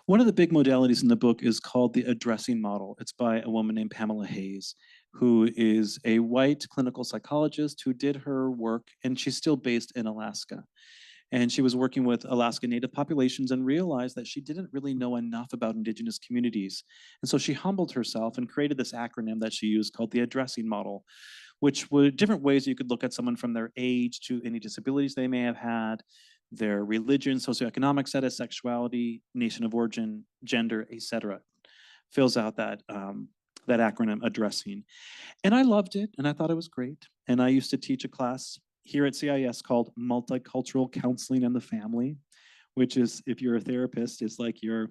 One of the big modalities in the book is called the addressing model. It's by a woman named Pamela Hayes, who is a white clinical psychologist who did her work, and she's still based in Alaska. And she was working with Alaska Native populations and realized that she didn't really know enough about Indigenous communities. And so she humbled herself and created this acronym that she used called the addressing model, which were different ways you could look at someone from their age to any disabilities they may have had, their religion, socioeconomic status, sexuality, nation of origin, gender, etc. Fills out that acronym addressing. And I loved it, and I thought it was great. And I used to teach a class here at CIIS called Multicultural Counseling and the Family, which is, if you're a therapist, it's like your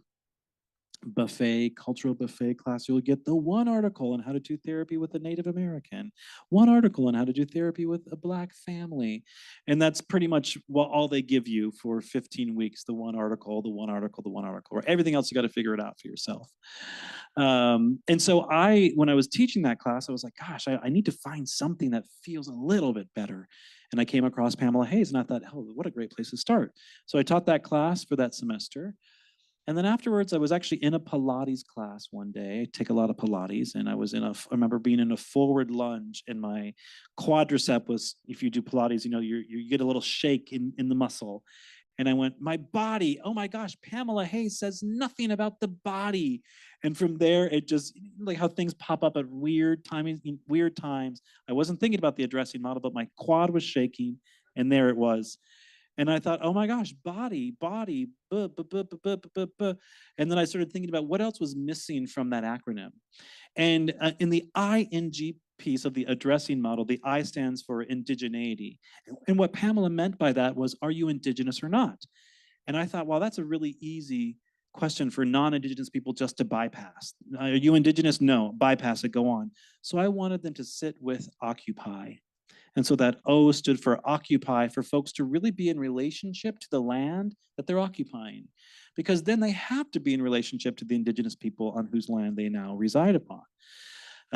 cultural buffet class. You'll get the one article on how to do therapy with a Native American, one article on how to do therapy with a Black family. And that's pretty much all they give you for 15 weeks, the one article, the one article, the one article, or everything else you got to figure it out for yourself. And so when I was teaching that class, I was like, gosh, I need to find something that feels a little bit better. And I came across Pamela Hayes, and I thought, oh, what a great place to start. So I taught that class for that semester. And then afterwards, I was actually in a Pilates class one day. I take a lot of Pilates, and I remember being in a forward lunge, and my quadricep was, if you do Pilates, you get a little shake in the muscle. And I went, my body, oh my gosh, Pamela Hayes says nothing about the body. And from there, it just, like how things pop up at weird times. I wasn't thinking about the addressing model, but my quad was shaking, and there it was. And I thought, oh my gosh, body, body, buh, buh, buh, buh, buh, buh, buh, buh. And then I started thinking about what else was missing from that acronym. And in the ING piece of the addressing model, the I stands for indigeneity. And what Pamela meant by that was, are you indigenous or not? And I thought, well, that's a really easy question for non-indigenous people just to bypass. Are you indigenous? No, bypass it, go on. So I wanted them to sit with occupy. And so that O stood for occupy, for folks to really be in relationship to the land that they're occupying, because then they have to be in relationship to the indigenous people on whose land they now reside upon.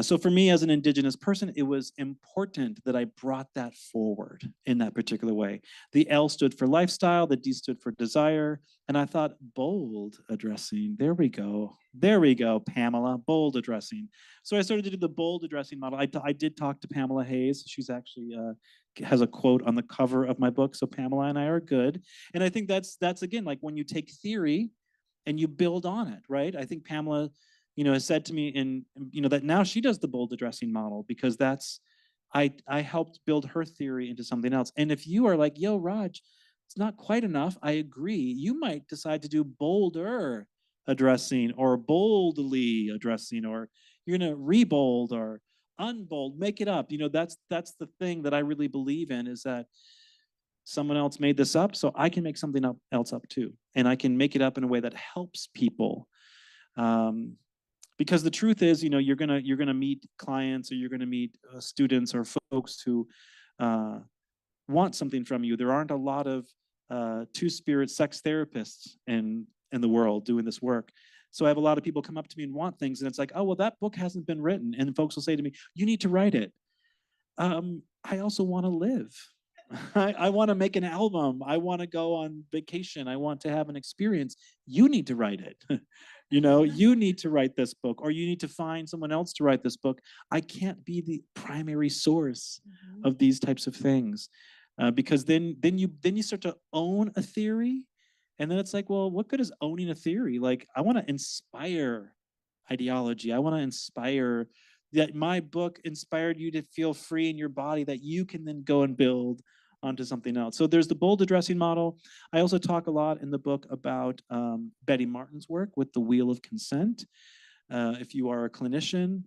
So for me as an indigenous person, it was important that I brought that forward in that particular way. The L stood for lifestyle, the D stood for desire, and I thought bold addressing, there we go, Pamela, bold addressing. So I started to do the bold addressing model. I did talk to Pamela Hayes. She's actually has a quote on the cover of my book, so Pamela and I are good. And I think that's again, like when you take theory and you build on it, right? I think Pamela has said to me that now she does the bold addressing model, because that's, I helped build her theory into something else. And if you are like, yo, Raj, it's not quite enough, I agree. You might decide to do bolder addressing or boldly addressing, or you're gonna rebold or unbold, make it up. That's the thing that I really believe in, is that someone else made this up, so I can make something else up too. And I can make it up in a way that helps people. Because the truth is, you're gonna meet clients, or you're gonna meet students or folks who want something from you. There aren't a lot of two-spirit sex therapists in the world doing this work. So I have a lot of people come up to me and want things, and it's like, oh, well, that book hasn't been written. And folks will say to me, you need to write it. I also want to live. I want to make an album. I want to go on vacation. I want to have an experience. You need to write it. You need to write this book, or you need to find someone else to write this book. I can't be the primary source of these types of things, because then you start to own a theory, and then it's like, well, what good is owning a theory? Like, I want to inspire ideology. I want to inspire that my book inspired you to feel free in your body, that you can then go and build onto something else. So there's the bold addressing model. I also talk a lot in the book about Betty Martin's work with the wheel of consent. If you are a clinician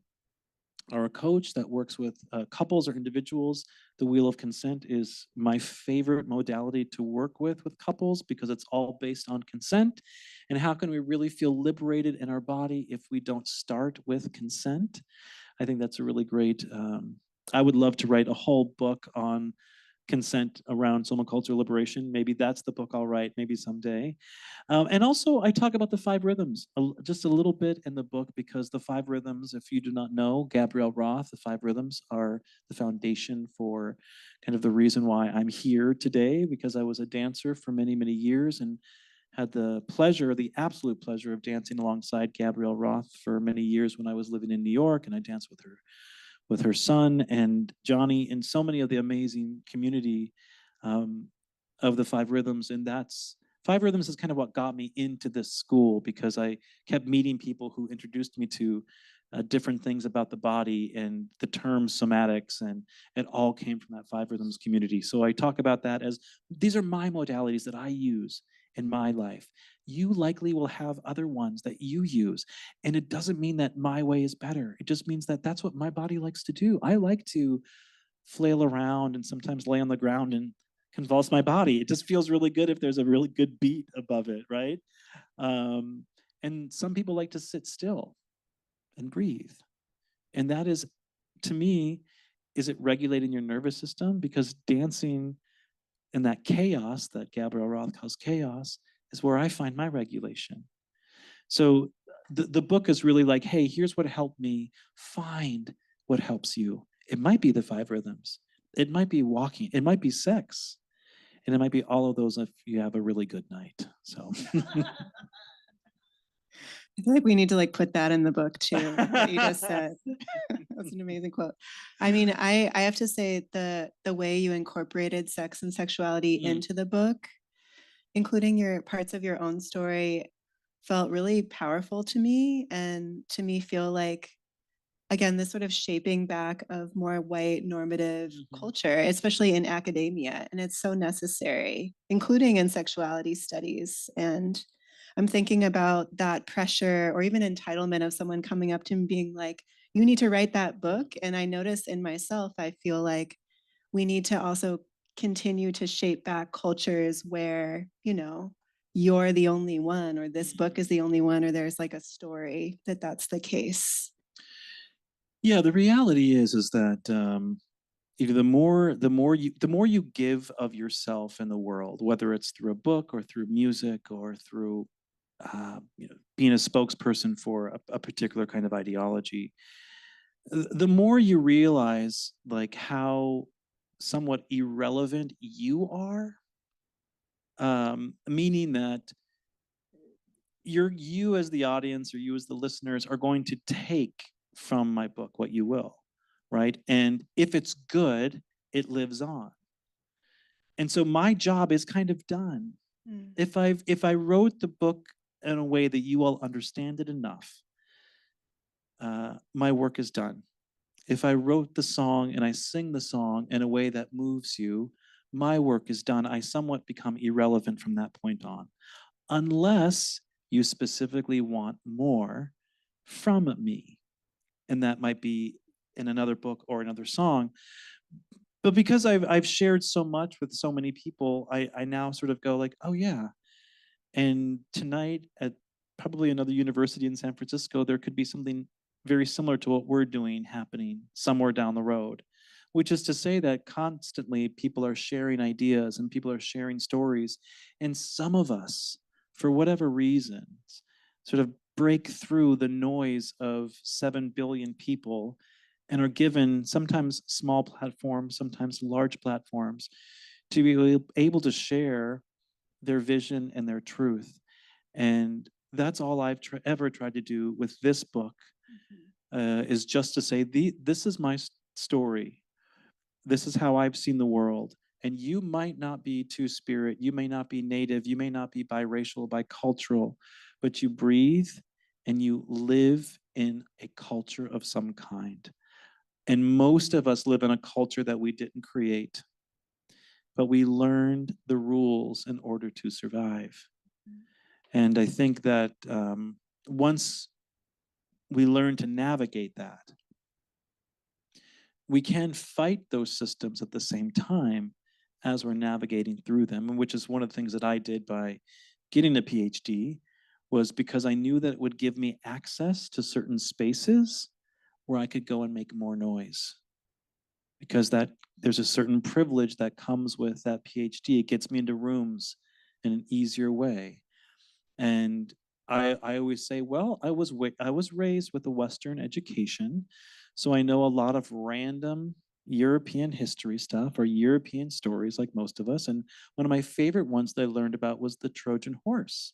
or a coach that works with couples or individuals, the wheel of consent is my favorite modality to work with couples, because it's all based on consent. And how can we really feel liberated in our body if we don't start with consent? I think that's a really great, I would love to write a whole book on consent around somacultural liberation. Maybe that's the book I'll write, maybe someday. And also I talk about the 5 rhythms just a little bit in the book, because the 5 rhythms, if you do not know, Gabrielle Roth, the 5 rhythms are the foundation for kind of the reason why I'm here today, because I was a dancer for many, many years and had the absolute pleasure of dancing alongside Gabrielle Roth for many years when I was living in New York, and I danced with her son and Johnny, and so many of the amazing community of the 5 rhythms. And that's 5 rhythms is kind of what got me into this school, because I kept meeting people who introduced me to different things about the body and the term somatics, and it all came from that 5 rhythms community. So I talk about that as, these are my modalities that I use in my life. You likely will have other ones that you use. And it doesn't mean that my way is better. It just means that that's what my body likes to do. I like to flail around and sometimes lay on the ground and convulse my body. It just feels really good if there's a really good beat above it, right? And some people like to sit still and breathe. And that is, to me, is it regulating your nervous system? Because dancing in that chaos that Gabrielle Roth calls chaos is where I find my regulation. So the book is really like, hey, here's what helped me. Find what helps you. It might be the 5 rhythms. It might be walking. It might be sex. And it might be all of those if you have a really good night. So I feel like we need to put that in the book too, what you just said. That's an amazing quote. I mean, I have to say the way you incorporated sex and sexuality into the book, including your parts of your own story, felt really powerful to me, and to me feel like again, this sort of shaping back of more white normative Mhm. culture, especially in academia. And it's so necessary, including in sexuality studies. And I'm thinking about that pressure or even entitlement of someone coming up to me being like, you need to write that book. And I notice in myself, I feel like we need to also continue to shape back cultures where, you know, you're the only one, or this book is the only one, or there's like a story that that's the case. Yeah, the reality is that you know, the more you give of yourself in the world, whether it's through a book or through music or through you know, being a spokesperson for a particular kind of ideology, the more you realize like how somewhat irrelevant you are, meaning that you as the audience or you as the listeners are going to take from my book what you will, right? And if it's good, it lives on. And so my job is kind of done. Mm. If I wrote the book in a way that you all understand it enough, my work is done. If I wrote the song and I sing the song in a way that moves you, my work is done. I somewhat become irrelevant from that point on, unless you specifically want more from me. And that might be in another book or another song. But because I've shared so much with so many people, I now sort of go like, oh yeah. And tonight at probably another university in San Francisco, there could be something very similar to what we're doing happening somewhere down the road, which is to say that constantly people are sharing ideas and people are sharing stories. And some of us, for whatever reasons, sort of break through the noise of 7 billion people and are given sometimes small platforms, sometimes large platforms to be able to share their vision and their truth. And that's all I've ever tried to do with this book, is just to say, this is my story. This is how I've seen the world. And you might not be two-spirit, you may not be native, you may not be biracial, bicultural, but you breathe and you live in a culture of some kind. And most of us live in a culture that we didn't create, but we learned the rules in order to survive. And I think that once we learn to navigate that, we can fight those systems at the same time as we're navigating through them, and which is one of the things that I did by getting a PhD, was because I knew that it would give me access to certain spaces where I could go and make more noise. Because that there's a certain privilege that comes with that PhD. It gets me into rooms in an easier way. And I always say, well, I was raised with a Western education, so I know a lot of random European history stuff or European stories like most of us. And one of my favorite ones that I learned about was the Trojan horse.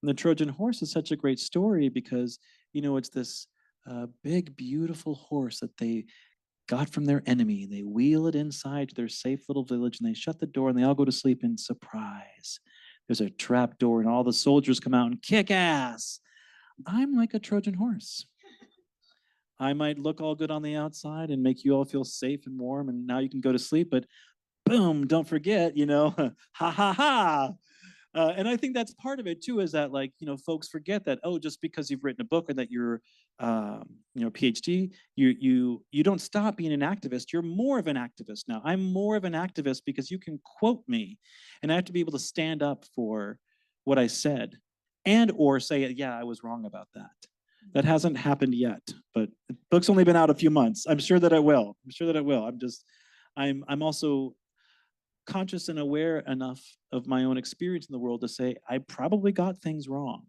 And the Trojan horse is such a great story because, you know, it's this big, beautiful horse that they got from their enemy. They wheel it inside to their safe little village and they shut the door and they all go to sleep in surprise. There's a trap door and all the soldiers come out and kick ass. I'm like a Trojan horse. I might look all good on the outside and make you all feel safe and warm and now you can go to sleep, but boom, don't forget, you know, ha ha ha. And I think that's part of it too, is that like, you know, folks forget that, oh, just because you've written a book or that you're, you know, PhD, you don't stop being an activist. You're more of an activist now. I'm more of an activist because you can quote me, and I have to be able to stand up for what I said, and or say, yeah, I was wrong about that. That hasn't happened yet, but the book's only been out a few months. I'm sure that it will. I'm sure that it will. I'm also conscious and aware enough of my own experience in the world to say I probably got things wrong.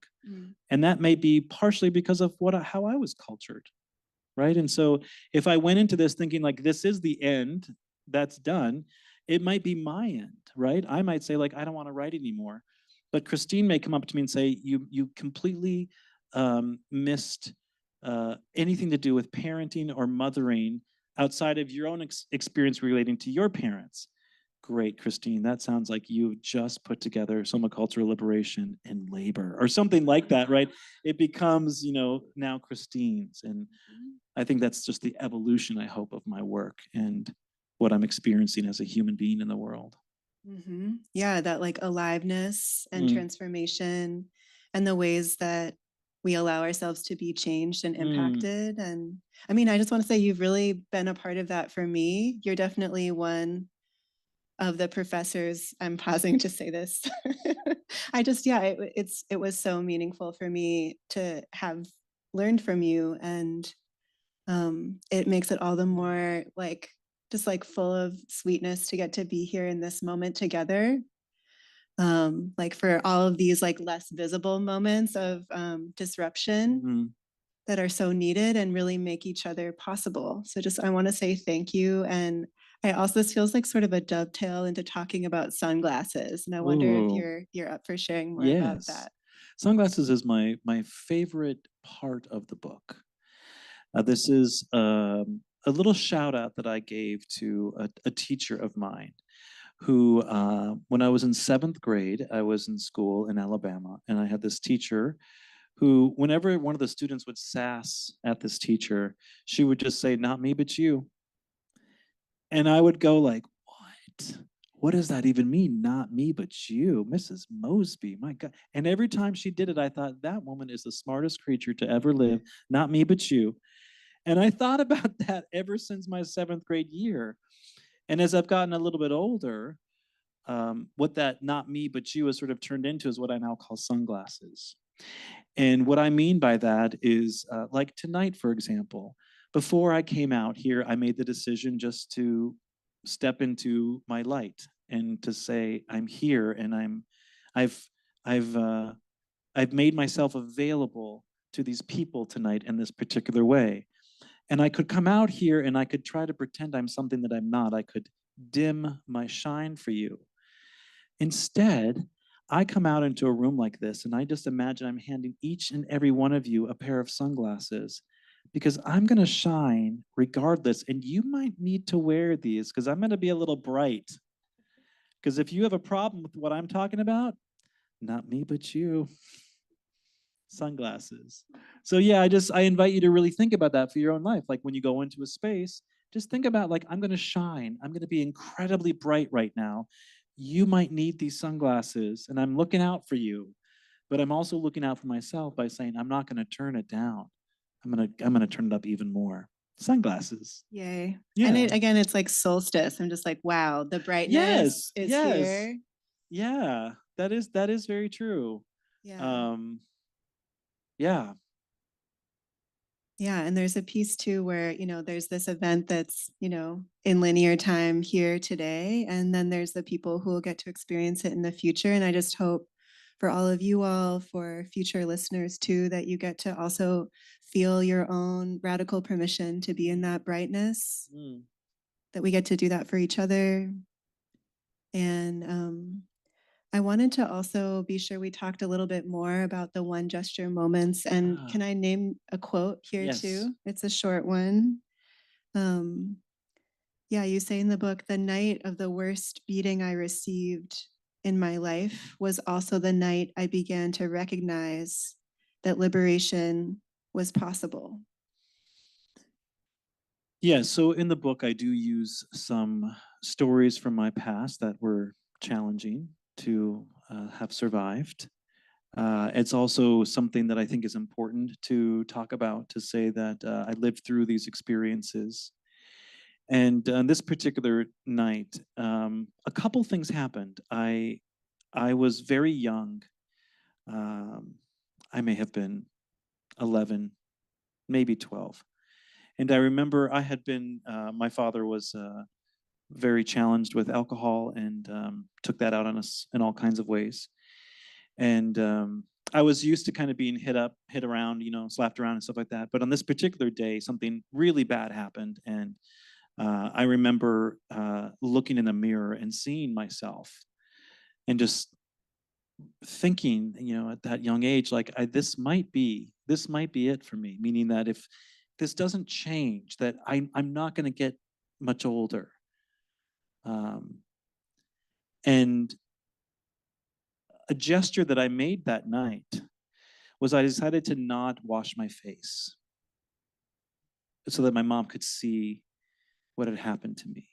And that may be partially because of how I was cultured, right? And so if I went into this thinking like this is the end, that's done, it might be my end, right? I might say like I don't want to write anymore. But Christine may come up to me and say you completely missed anything to do with parenting or mothering outside of your own experience relating to your parents. great, Christine. That sounds like you just put together somacultural liberation and labor or something like that, right? It becomes, now Christine's. And I think that's just the evolution, I hope, of my work and what I'm experiencing as a human being in the world. Yeah, that like aliveness and Mm. transformation and the ways that we allow ourselves to be changed and impacted. And I mean, I just want to say you've really been a part of that for me. You're definitely one of the professors. I'm pausing to say this. It was so meaningful for me to have learned from you, and it makes it all the more like just like full of sweetness to get to be here in this moment together. Like for all of these like less visible moments of disruption that are so needed and really make each other possible. So just I want to say thank you. And I also, this feels like sort of a dovetail into talking about sunglasses. And I wonder if you're up for sharing more about that. Sunglasses is my favorite part of the book. This is a little shout out that I gave to a teacher of mine who, when I was in 7th grade, I was in school in Alabama, and I had this teacher who, whenever one of the students would sass at this teacher, she would just say, "Not me, but you." And I would go like, "What? What does that even mean? Not me, but you, Mrs. Mosby, my God." And every time she did it, I thought, that woman is the smartest creature to ever live. Not me, but you. And I thought about that ever since my 7th grade year. And as I've gotten a little bit older, what that "not me, but you" has sort of turned into is what I now call sunglasses. And what I mean by that is like tonight, for example, before I came out here, I made the decision just to step into my light and to say, I'm here and I've, I've, uh, I've made myself available to these people tonight in this particular way. And I could come out here and I could try to pretend I'm something that I'm not. I could dim my shine for you. Instead, I come out into a room like this and I just imagine I'm handing each and every one of you a pair of sunglasses because I'm going to shine regardless. And you might need to wear these because I'm going to be a little bright. Because if you have a problem with what I'm talking about, not me, but you. Sunglasses. So yeah, I invite you to really think about that for your own life. Like when you go into a space, just think about like, I'm going to shine. I'm going to be incredibly bright right now. You might need these sunglasses and I'm looking out for you, but I'm also looking out for myself by saying, I'm not going to turn it down. I'm going to turn it up even more. Sunglasses. Yay. Yeah. And again, it's like solstice. I'm just like, wow, the brightness is here. Yeah, that is very true. Yeah. Yeah. Yeah, and there's a piece too where, there's this event that's, in linear time here today, and then there's the people who will get to experience it in the future. And I just hope for all of you all, for future listeners too, that you get to also feel your own radical permission to be in that brightness, that we get to do that for each other. And I wanted to also be sure we talked a little bit more about the one gesture moments. And can I name a quote here too? It's a short one. Yeah, you say in the book, the night of the worst beating I received in my life was also the night I began to recognize that liberation was possible. Yeah, so in the book, I do use some stories from my past that were challenging to have survived. It's also something that I think is important to talk about, to say that I lived through these experiences. And on this particular night, a couple things happened. I was very young. I may have been 11, maybe 12. And I remember I had been, my father was very challenged with alcohol and took that out on us in all kinds of ways. And I was used to kind of being hit around, slapped around and stuff like that. But on this particular day, something really bad happened. And I remember looking in the mirror and seeing myself and just thinking, at that young age, like this might be it for me. Meaning that if this doesn't change, that I'm not going to get much older. And a gesture that I made that night was I decided to not wash my face so that my mom could see what had happened to me,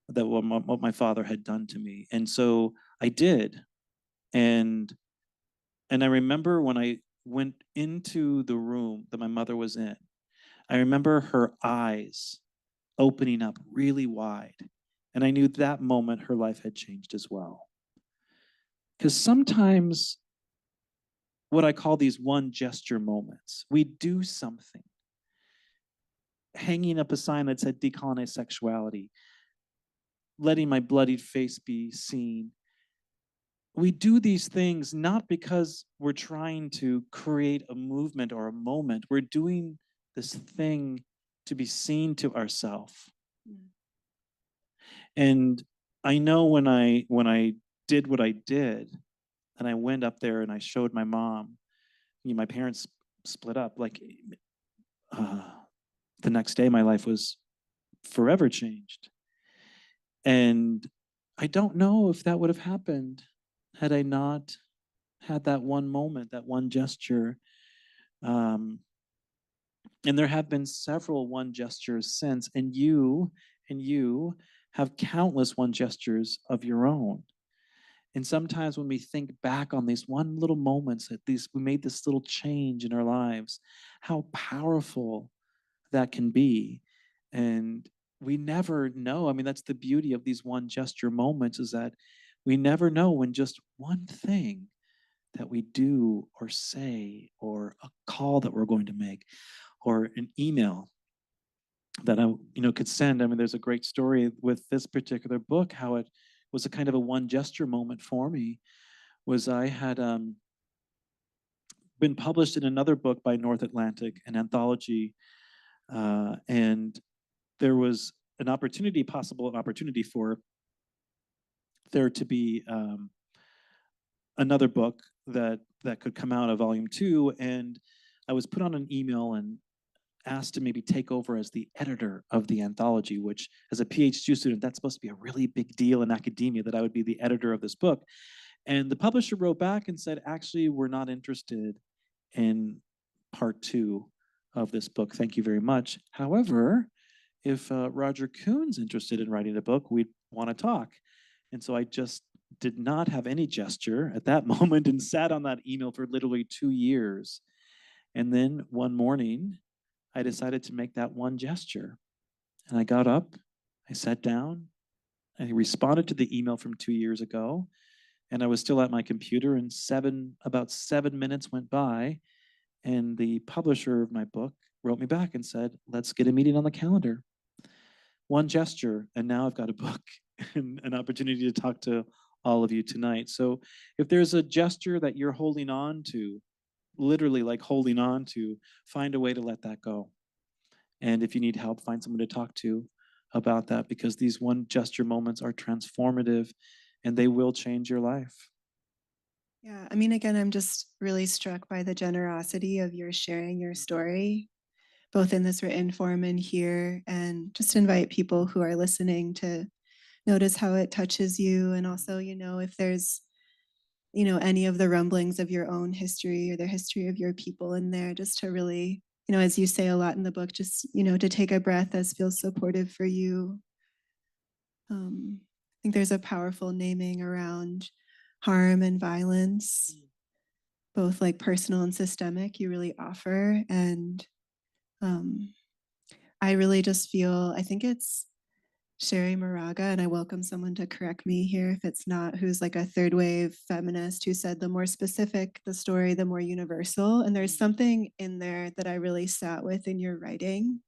that what my father had done to me. And so I did. And I remember when I went into the room that my mother was in, I remember her eyes opening up really wide. And I knew that moment her life had changed as well. Because sometimes what I call these one gesture moments, we do something, hanging up a sign that said decolonize sexuality, letting my bloodied face be seen. We do these things not because we're trying to create a movement or a moment. We're doing this thing to be seen to ourselves. And I know when I did what I did, and I went up there and I showed my mom, my parents split up. Like the next day, my life was forever changed. And I don't know if that would have happened had I not had that one moment, that one gesture. And there have been several one gestures since, and you have countless one gestures of your own. And sometimes when we think back on these one little moments, that we made this little change in our lives, how powerful that can be. And we never know. I mean, that's the beauty of these one gesture moments, is that we never know when just one thing that we do or say, or a call that we're going to make, or an email that I could send. I mean, there's a great story with this particular book, how it was a kind of a one gesture moment for me. Was I had been published in another book by North Atlantic, an anthology, and there was an opportunity for there to be another book that could come out of volume 2, and I was put on an email and asked to maybe take over as the editor of the anthology, which as a PhD student, that's supposed to be a really big deal in academia, that I would be the editor of this book. And the publisher wrote back and said, actually, we're not interested in part 2 of this book. Thank you very much. However, if Roger Kuhn's interested in writing a book, we'd want to talk. And so I just did not have any gesture at that moment and sat on that email for literally 2 years. And then one morning, I decided to make that one gesture. And I got up, I sat down, I responded to the email from 2 years ago, and I was still at my computer, and about 7 minutes went by, and the publisher of my book wrote me back and said, let's get a meeting on the calendar. One gesture, and now I've got a book and an opportunity to talk to all of you tonight. So if there's a gesture that you're holding on to, literally like holding on to, find a way to let that go. And if you need help, find someone to talk to about that, because these one gesture moments are transformative and they will change your life. Yeah, I mean, again, I'm just really struck by the generosity of your sharing your story, both in this written form and here, and just invite people who are listening to notice how it touches you. And also, if there's, any of the rumblings of your own history or the history of your people in there, just to really, as you say a lot in the book, just, to take a breath as feels supportive for you. I think there's a powerful naming around harm and violence, both like personal and systemic, you really offer. And I really just feel, I think it's Sherry Moraga, and I welcome someone to correct me here if it's not, who's like a third wave feminist, who said the more specific the story, the more universal. And there's something in there that I really sat with in your writing.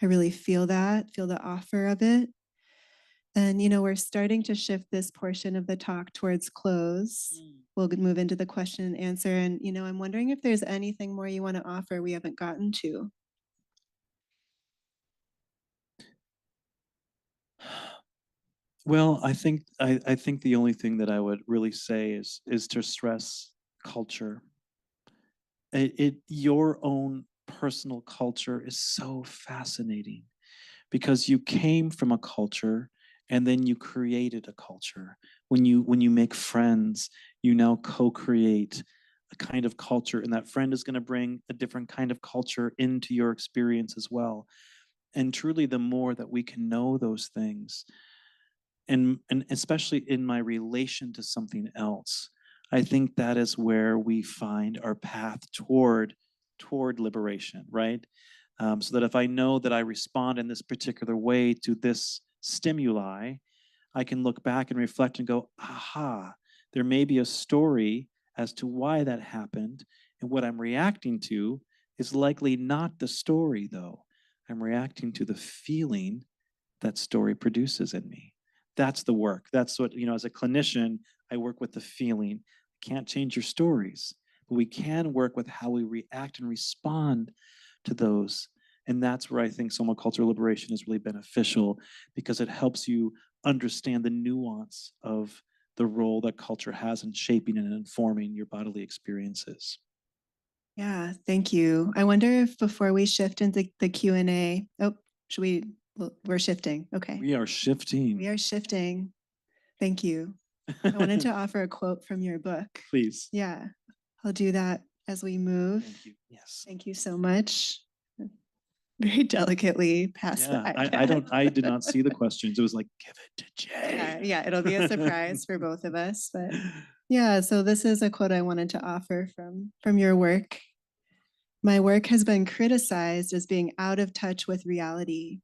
I really feel the offer of it. And, we're starting to shift this portion of the talk towards close. We'll move into the question and answer. And, I'm wondering if there's anything more you want to offer we haven't gotten to. Well, I think the only thing that I would really say is to stress culture. Your own personal culture is so fascinating, because you came from a culture and then you created a culture. When you make friends, you now co-create a kind of culture, and that friend is going to bring a different kind of culture into your experience as well. And truly, the more that we can know those things, and especially in my relation to something else, I think that is where we find our path toward liberation, right? So that if I know that I respond in this particular way to this stimuli, I can look back and reflect and go, aha, there may be a story as to why that happened. And what I'm reacting to is likely not the story, though. I'm reacting to the feeling that story produces in me. That's the work. That's what, as a clinician, I work with the feeling. Can't change your stories, but we can work with how we react and respond to those. And that's where I think somacultural liberation is really beneficial, because it helps you understand the nuance of the role that culture has in shaping and informing your bodily experiences. Yeah, thank you. I wonder if before we shift into the Q&A, should we, well, we're shifting. Okay. We are shifting. We are shifting. Thank you. I wanted to offer a quote from your book. Please. Yeah, I'll do that as we move. Thank you. Yes. Thank you so much. Very delicately pass the iPad. I did not see the questions. It was like, give it to Jay. Yeah, it'll be a surprise for both of us. But yeah, so this is a quote I wanted to offer from your work. My work has been criticized as being out of touch with reality.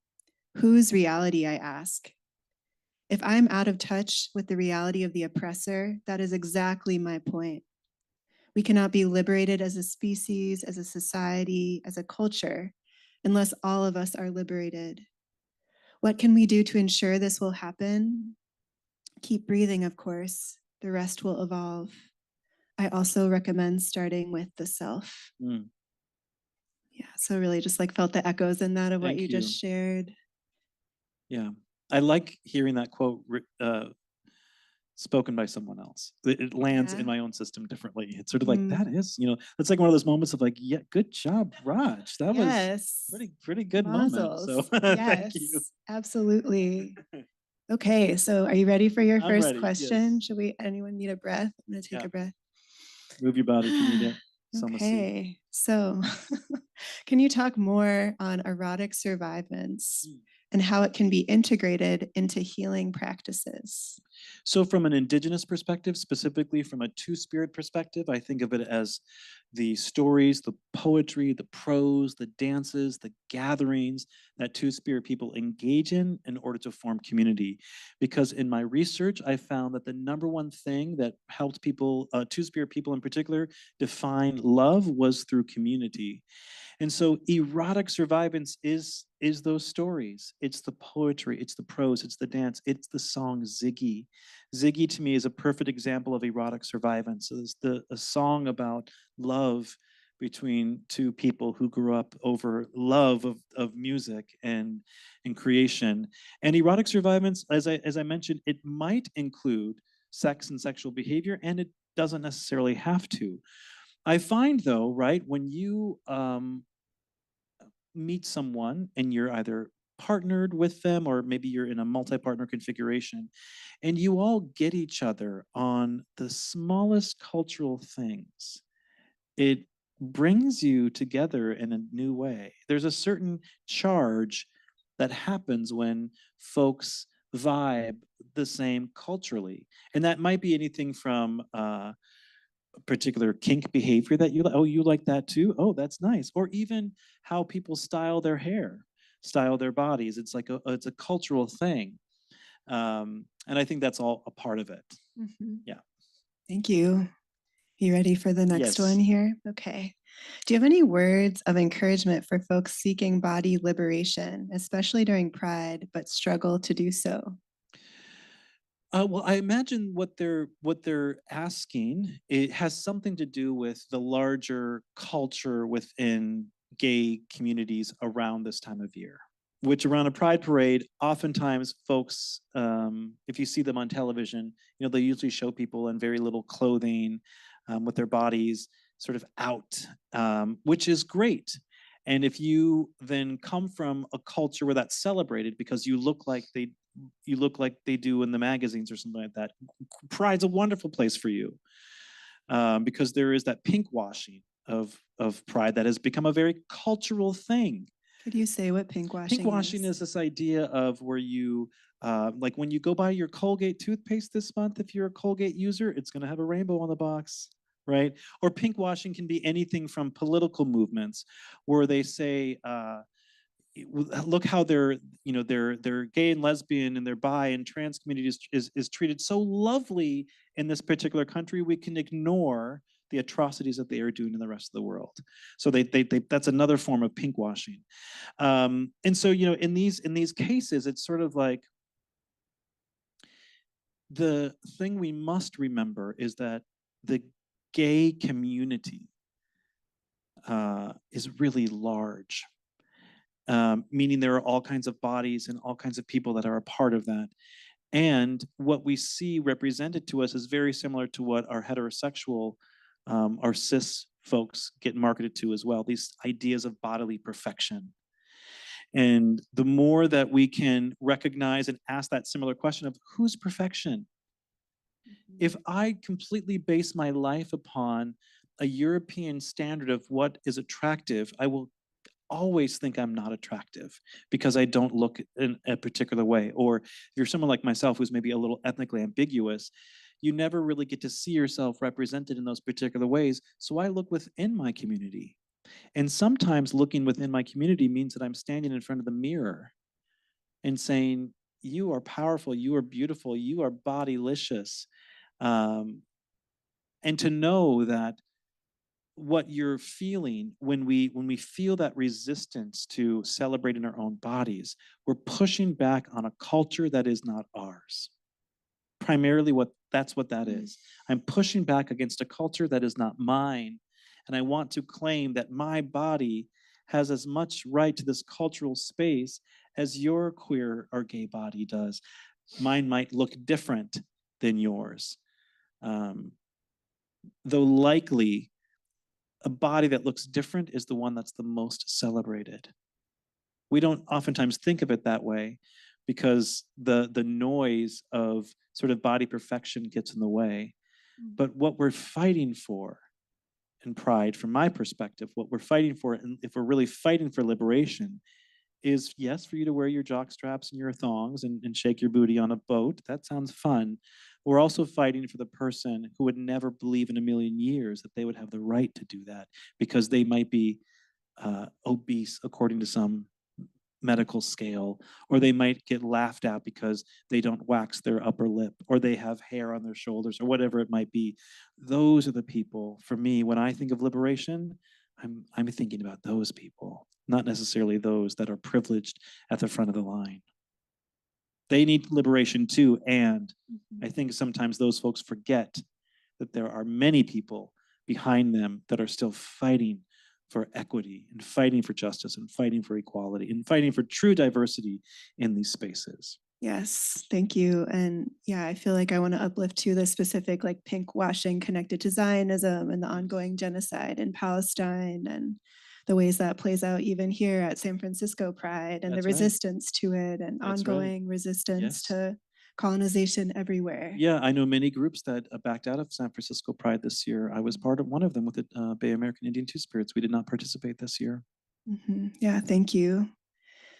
Whose reality, I ask? If I'm out of touch with the reality of the oppressor, that is exactly my point. We cannot be liberated as a species, as a society, as a culture, unless all of us are liberated. What can we do to ensure this will happen? Keep breathing, of course. The rest will evolve. I also recommend starting with the self. Mm. Yeah, so really just like felt the echoes in that of what Thank you just shared. Yeah, I like hearing that quote spoken by someone else. It lands in my own system differently. It's sort of like, that is, it's like one of those moments of like, yeah, good job, Raj. That was pretty good moment. So thank you. Yes, absolutely. Okay, so are you ready for your I'm first ready, question? yes. Anyone need a breath? I'm gonna take Yeah. a breath. Move your body if you need it. Okay, so can you talk more on erotic survivance and how it can be integrated into healing practices? So from an indigenous perspective, specifically from a two-spirit perspective, I think of it as the stories, the poetry, the prose, the dances, the gatherings that two-spirit people engage in order to form community. Because in my research, I found that the number one thing that helped people, two-spirit people in particular, define love was through community. And so erotic survivance is those stories. It's the poetry, it's the prose, it's the dance, it's the song Ziggy. Ziggy to me is a perfect example of erotic survivance. So it's a song about love between two people who grew up over love of music and creation. And erotic survivance, as I mentioned, it might include sex and sexual behavior, and it doesn't necessarily have to. I find though, right, when you meet someone and you're either partnered with them or maybe you're in a multi-partner configuration and you all get each other on the smallest cultural things, it brings you together in a new way. There's a certain charge that happens when folks vibe the same culturally. And that might be anything from particular kink behavior that you like. Oh, you like that too? Oh, that's nice. Or even how people style their hair, style their bodies. It's like it's a cultural thing. And I think that's all a part of it. Mm-hmm. Yeah. Thank you. You ready for the next Yes. one here? Okay. Do you have any words of encouragement for folks seeking body liberation, especially during Pride, but struggle to do so? Well, I imagine what they're asking, it has something to do with the larger culture within gay communities around this time of year. Which around a pride parade, oftentimes folks, if you see them on television, they usually show people in very little clothing, with their bodies sort of out, which is great. And if you then come from a culture where that's celebrated because you look like you look like they do in the magazines or something like that. Pride's a wonderful place for you, because there is that pink washing of pride that has become a very cultural thing. Could you say what pink washing Pink washing is this idea of where you, like when you go buy your Colgate toothpaste this month, if you're a Colgate user, it's going to have a rainbow on the box, right? Or pink washing can be anything from political movements where they say, look how they're, you know, they're gay and lesbian and they're bi and trans community is treated so lovely in this particular country, we can ignore the atrocities that they are doing in the rest of the world. So they that's another form of pink washing. And so, you know, in these cases, it's sort of like the thing we must remember is that the gay community is really large. Meaning there are all kinds of bodies and all kinds of people that are a part of that. And what we see represented to us is very similar to what our heterosexual, our cis folks get marketed to as well, these ideas of bodily perfection. And the more that we can recognize and ask that similar question of who's perfection? If I completely base my life upon a European standard of what is attractive, I will always think I'm not attractive because I don't look in a particular way. Or if you're someone like myself who's maybe a little ethnically ambiguous, you never really get to see yourself represented in those particular ways. So I look within my community. And sometimes looking within my community means that I'm standing in front of the mirror and saying, you are powerful, you are beautiful, you are bodylicious. And to know that what you're feeling when we feel that resistance to celebrating our own bodies, we're pushing back on a culture that is not ours. Primarily that's what that is. I'm pushing back against a culture that is not mine. And I want to claim that my body has as much right to this cultural space as your queer or gay body does. Mine might look different than yours. Though likely a body that looks different is the one that's the most celebrated. We don't oftentimes think of it that way because the noise of sort of body perfection gets in the way. But what we're fighting for in Pride, from my perspective, what we're fighting for, and if we're really fighting for liberation, is yes, for you to wear your jock straps and your thongs and shake your booty on a boat. That sounds fun. We're also fighting for the person who would never believe in a million years that they would have the right to do that because they might be obese according to some medical scale, or they might get laughed at because they don't wax their upper lip, or they have hair on their shoulders, or whatever it might be. Those are the people, for me, when I think of liberation, I'm thinking about those people, not necessarily those that are privileged at the front of the line. They need liberation too, and I think sometimes those folks forget that there are many people behind them that are still fighting for equity and fighting for justice and fighting for equality and fighting for true diversity in these spaces. Yes, thank you. And yeah, I feel like I want to uplift to the specific like pink washing connected to Zionism and the ongoing genocide in Palestine and the ways that plays out even here at San Francisco Pride and That's the right. resistance to it and That's right. ongoing resistance Yes. to colonization everywhere. Yeah, I know many groups that backed out of San Francisco Pride this year. I was part of one of them with the Bay American Indian Two-Spirits. We did not participate this year. Yeah, thank you.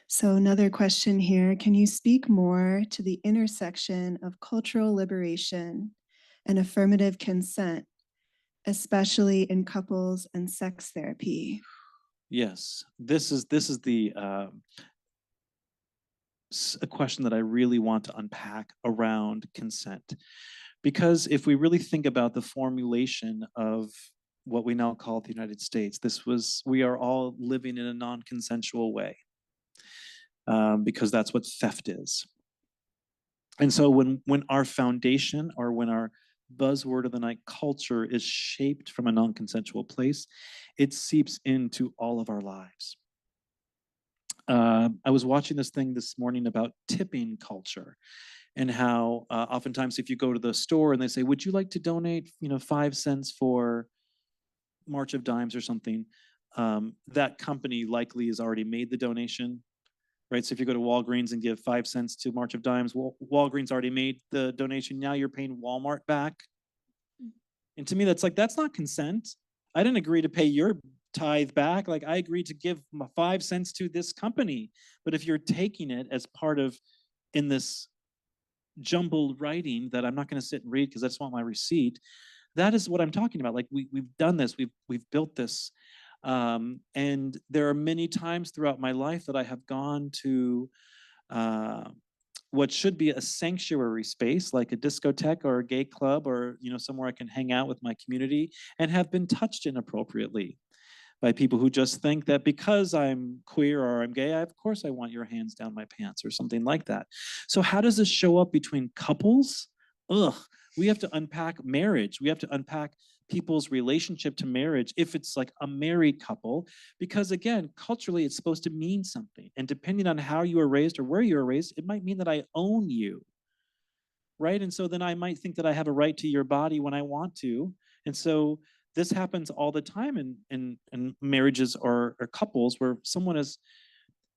So another question here, can you speak more to the intersection of cultural liberation and affirmative consent, especially in couples and sex therapy? Yes, this is the a question that I really want to unpack around consent. Because if we really think about the formulation of what we now call the United States, we are all living in a non-consensual way, because that's what theft is. And so when our foundation, or when our buzzword of the night culture, is shaped from a non-consensual place, it seeps into all of our lives. I was watching this thing this morning about tipping culture and how oftentimes if you go to the store and they say, would you like to donate 5 cents for March of Dimes or something, that company likely has already made the donation. right? So if you go to Walgreens and give 5 cents to March of Dimes, Walgreens already made the donation. Now you're paying Walmart back. And to me, that's not consent. I didn't agree to pay your tithe back. Like, I agreed to give 5 cents to this company. But if you're taking it as part of in this jumbled writing that I'm not going to sit and read because I just want my receipt, that is what I'm talking about. Like, we've done this, we've built this. And there are many times throughout my life that I have gone to what should be a sanctuary space, like a discotheque or a gay club, or somewhere I can hang out with my community, and have been touched inappropriately by people who just think that because I'm queer or I'm gay, of course I want your hands down my pants or something like that. So how does this show up between couples? Ugh, we have to unpack marriage. We have to unpack people's relationship to marriage if it's like a married couple, because again, culturally, it's supposed to mean something. And depending on how you were raised or where you were raised, it might mean that I own you, right? And so then I might think that I have a right to your body when I want to. And so this happens all the time in marriages or couples where someone is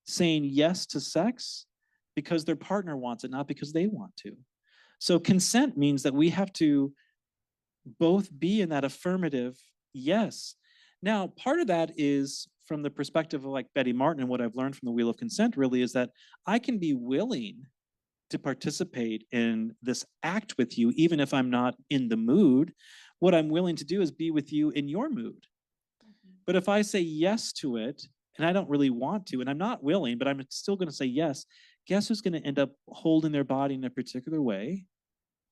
saying yes to sex because their partner wants it, not because they want to. So consent means that we have to both be in that affirmative yes. Now, part of that is from the perspective of like Betty Martin, and what I've learned from the Wheel of Consent really is that I can be willing to participate in this act with you, even if I'm not in the mood. What I'm willing to do is be with you in your mood. But if I say yes to it, and I don't really want to, and I'm not willing, but I'm still going to say yes, guess who's going to end up holding their body in a particular way?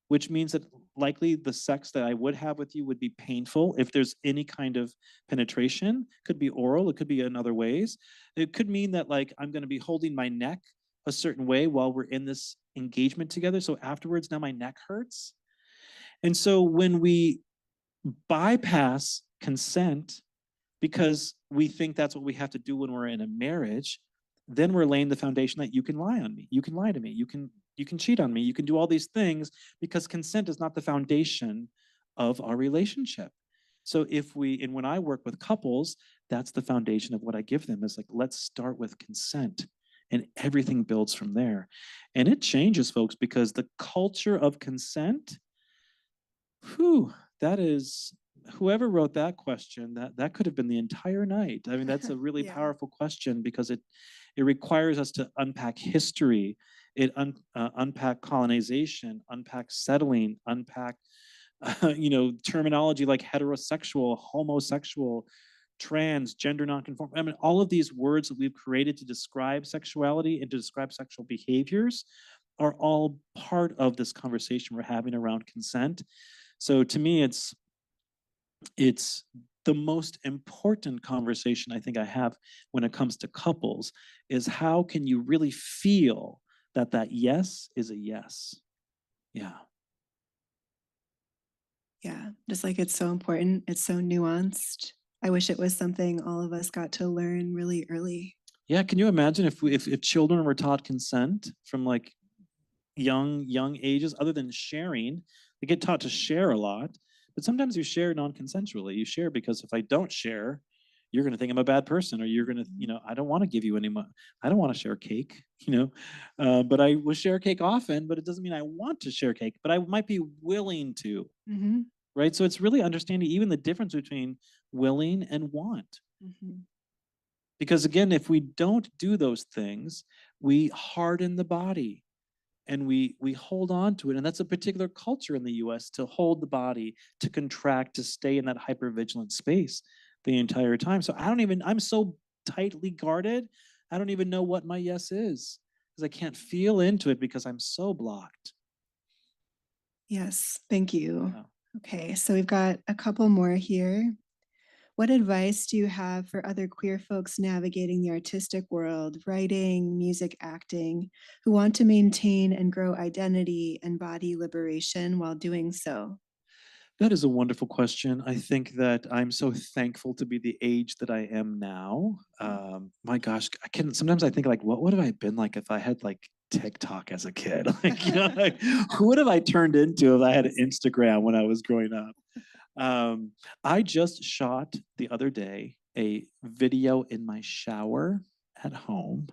Which means that likely the sex that I would have with you would be painful if there's any kind of penetration. Could be oral, it could be in other ways. It could mean that like I'm going to be holding my neck a certain way while we're in this engagement together. So afterwards, now my neck hurts. And so when we bypass consent because we think that's what we have to do when we're in a marriage, then we're laying the foundation that you can lie on me, you can lie to me, you can cheat on me, you can do all these things, because consent is not the foundation of our relationship. So and when I work with couples, that's the foundation of what I give them, is like, let's start with consent, and everything builds from there. And it changes, folks, because the culture of consent, that is, whoever wrote that question, that could have been the entire night. I mean, that's a really Yeah. powerful question, because it requires us to unpack history, unpack colonization, unpack settling, unpack terminology like heterosexual, homosexual, trans, gender nonconform. I mean, all of these words that we've created to describe sexuality and to describe sexual behaviors are all part of this conversation we're having around consent. So to me, it's the most important conversation I think I have when it comes to couples, is how can you really feel that yes is a yes? Yeah. Yeah, just like it's so important. It's so nuanced. I wish it was something all of us got to learn really early. Yeah, can you imagine if children were taught consent from like young ages, other than sharing? They get taught to share a lot, but sometimes you share non-consensually. You share because if I don't share, you're going to think I'm a bad person, or you're going to, I don't want to give you any money. I don't want to share cake, but I will share cake often, but it doesn't mean I want to share cake, but I might be willing to, right? So it's really understanding even the difference between willing and want. Because again, if we don't do those things, we harden the body, and we hold on to it. And that's a particular culture in the US, to hold the body, to contract, to stay in that hypervigilant space the entire time. So I'm so tightly guarded, I don't even know what my yes is, because I can't feel into it because I'm so blocked. Yes, thank you. Yeah. Okay, so we've got a couple more here. What advice do you have for other queer folks navigating the artistic world, writing, music, acting, who want to maintain and grow identity and body liberation while doing so? That is a wonderful question. I think that I'm so thankful to be the age that I am now. My gosh, sometimes I think like, what would have I been like if I had like TikTok as a kid? Like, like, who would have I turned into if I had Instagram when I was growing up? I just shot the other day a video in my shower at home.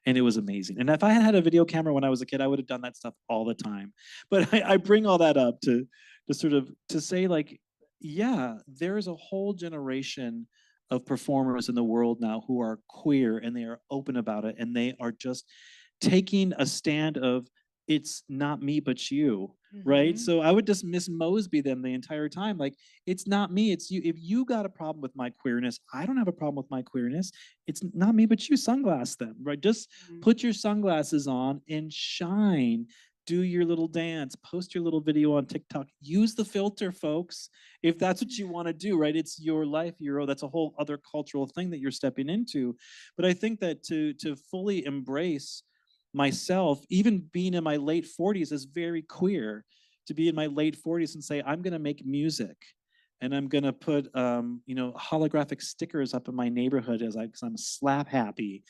And it was amazing. And if I had had a video camera when I was a kid, I would have done that stuff all the time. But I bring all that up to sort of to say, like, yeah, there's a whole generation of performers in the world now who are queer, and they are open about it, and they are just taking a stand of, it's not me but you, right? So I would just Miss Mosby them the entire time, like, it's not me, it's you. If you got a problem with my queerness, I don't have a problem with my queerness. It's not me but you. Sunglass them, right? Just put your sunglasses on and shine. Do your little dance, post your little video on TikTok, use the filter, folks, if that's what you want to do, right? It's your life, that's a whole other cultural thing that you're stepping into. But I think that to fully embrace myself, even being in my late 40s, is very queer. To be in my late 40s and say, I'm going to make music, and I'm going to put holographic stickers up in my neighborhood because I'm slap happy,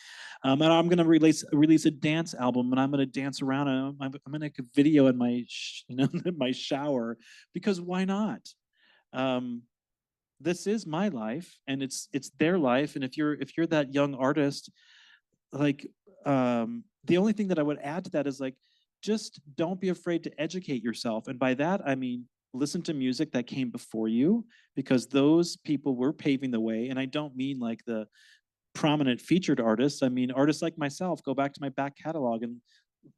and I'm going to release a dance album, and I'm going to dance around, and I'm going to make a video in my in my shower, because why not? This is my life, and it's their life. And if you're that young artist, like, the only thing that I would add to that is, like, just don't be afraid to educate yourself. And by that, I mean, listen to music that came before you, because those people were paving the way. And I don't mean like the prominent featured artists. I mean, artists like myself. Go back to my back catalog and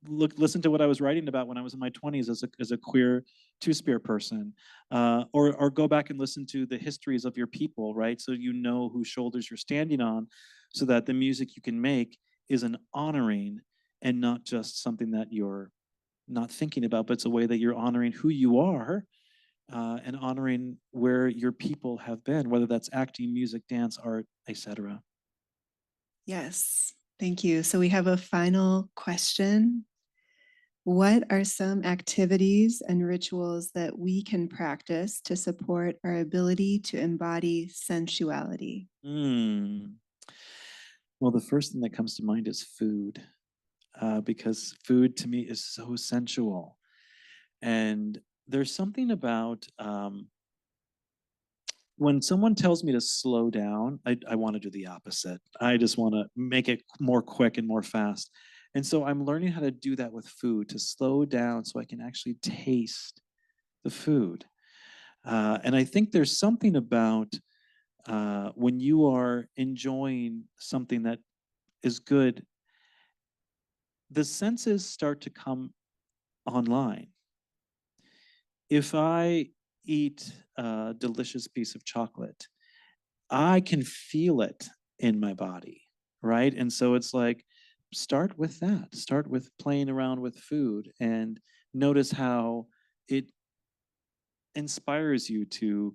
listen to what I was writing about when I was in my 20s as a queer two-spirit person, or go back and listen to the histories of your people, right? So you know whose shoulders you're standing on, so that the music you can make is an honoring, and not just something that you're not thinking about, but it's a way that you're honoring who you are, and honoring where your people have been, whether that's acting, music, dance, art, etc. Yes, thank you. So we have a final question. What are some activities and rituals that we can practice to support our ability to embody sensuality? Well, the first thing that comes to mind is food, because food to me is so sensual. And there's something about, when someone tells me to slow down, I want to do the opposite. I just want to make it more quick and more fast. And so I'm learning how to do that with food, to slow down so I can actually taste the food. And I think there's something about, when you are enjoying something that is good, the senses start to come online. If I eat a delicious piece of chocolate, I can feel it in my body, right? And so it's like, start with that. Start with playing around with food, and notice how it inspires you to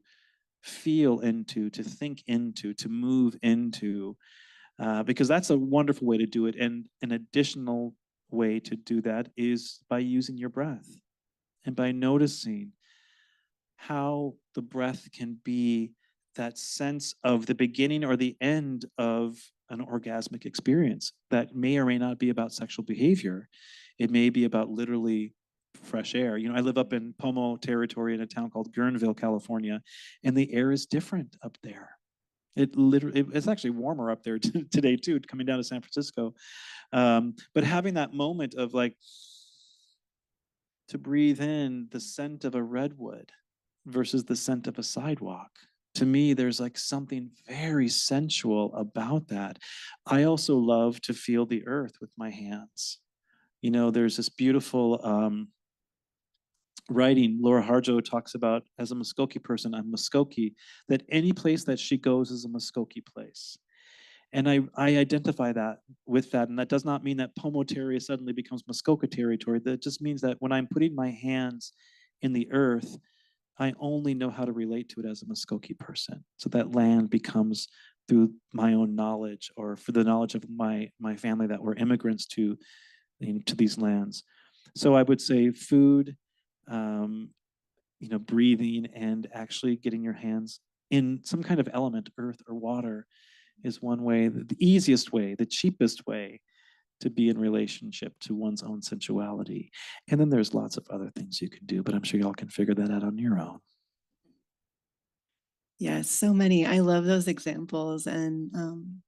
feel into, to think into, to move into, because that's a wonderful way to do it. And an additional way to do that is by using your breath, and by noticing how the breath can be that sense of the beginning or the end of an orgasmic experience that may or may not be about sexual behavior. It may be about literally fresh air. I live up in Pomo territory in a town called Guerneville, California, and the air is different up there. It's actually warmer up there today too, coming down to San Francisco. But having that moment of, like, to breathe in the scent of a redwood versus the scent of a sidewalk. To me, there's like something very sensual about that. I also love to feel the earth with my hands. There's this beautiful writing Laura Harjo talks about, as a Muskoke person, I'm Muskoke, that any place that she goes is a Muskoke place. And I identify that with that. And that does not mean that Pomo territory suddenly becomes Muskoka territory. That just means that when I'm putting my hands in the earth, I only know how to relate to it as a Muskoke person. So that land becomes, through my own knowledge, or for the knowledge of my family that were immigrants to these lands. So I would say food, breathing, and actually getting your hands in some kind of element, earth or water, is one way, the easiest way, the cheapest way to be in relationship to one's own sensuality. And then there's lots of other things you can do, but I'm sure y'all can figure that out on your own. Yes, so many. I love those examples. And,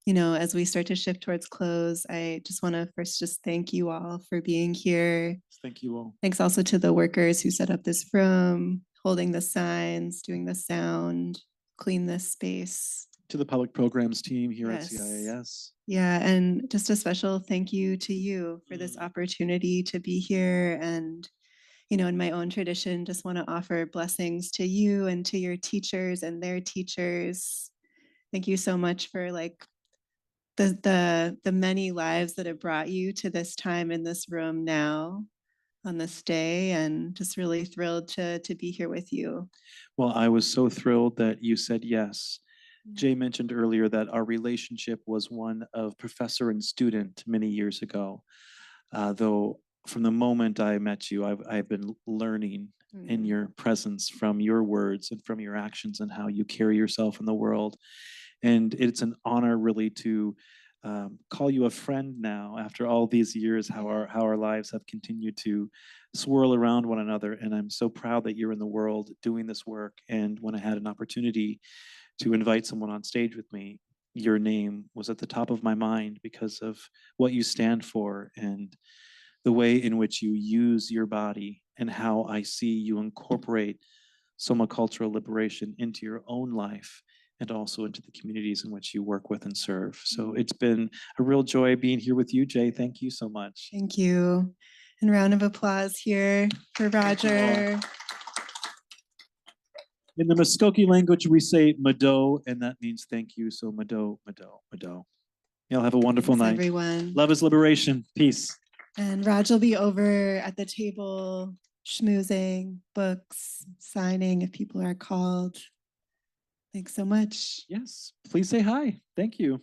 as we start to shift towards close, I just want to first just thank you all for being here. Thank you all. Thanks also to the workers who set up this room, holding the signs, doing the sound, clean this space. To the public programs team here Yes. at CIIS. Yeah, and just a special thank you to you for this opportunity to be here. And, in my own tradition, just want to offer blessings to you and to your teachers and their teachers. Thank you so much for the many lives that have brought you to this time in this room now on this day, and just really thrilled to be here with you. Well, I was so thrilled that you said yes. Jay mentioned earlier that our relationship was one of professor and student many years ago. Though from the moment I met you, I've been learning in your presence from your words and from your actions and how you carry yourself in the world. And it's an honor really to call you a friend now after all these years, how our lives have continued to swirl around one another. And I'm so proud that you're in the world doing this work. And when I had an opportunity to invite someone on stage with me, your name was at the top of my mind because of what you stand for and the way in which you use your body and how I see you incorporate somacultural liberation into your own life and also into the communities in which you work with and serve. So it's been a real joy being here with you, Jay. Thank you so much. Thank you. And round of applause here for Roger. In the Muskoke language, we say Mado, and that means thank you. So Mado, Mado, Mado. Y'all have a wonderful Thanks, night. everyone. Love is liberation. Peace. And Raj will be over at the table, schmoozing, books, signing if people are called. Thanks so much. Yes, please say hi. Thank you.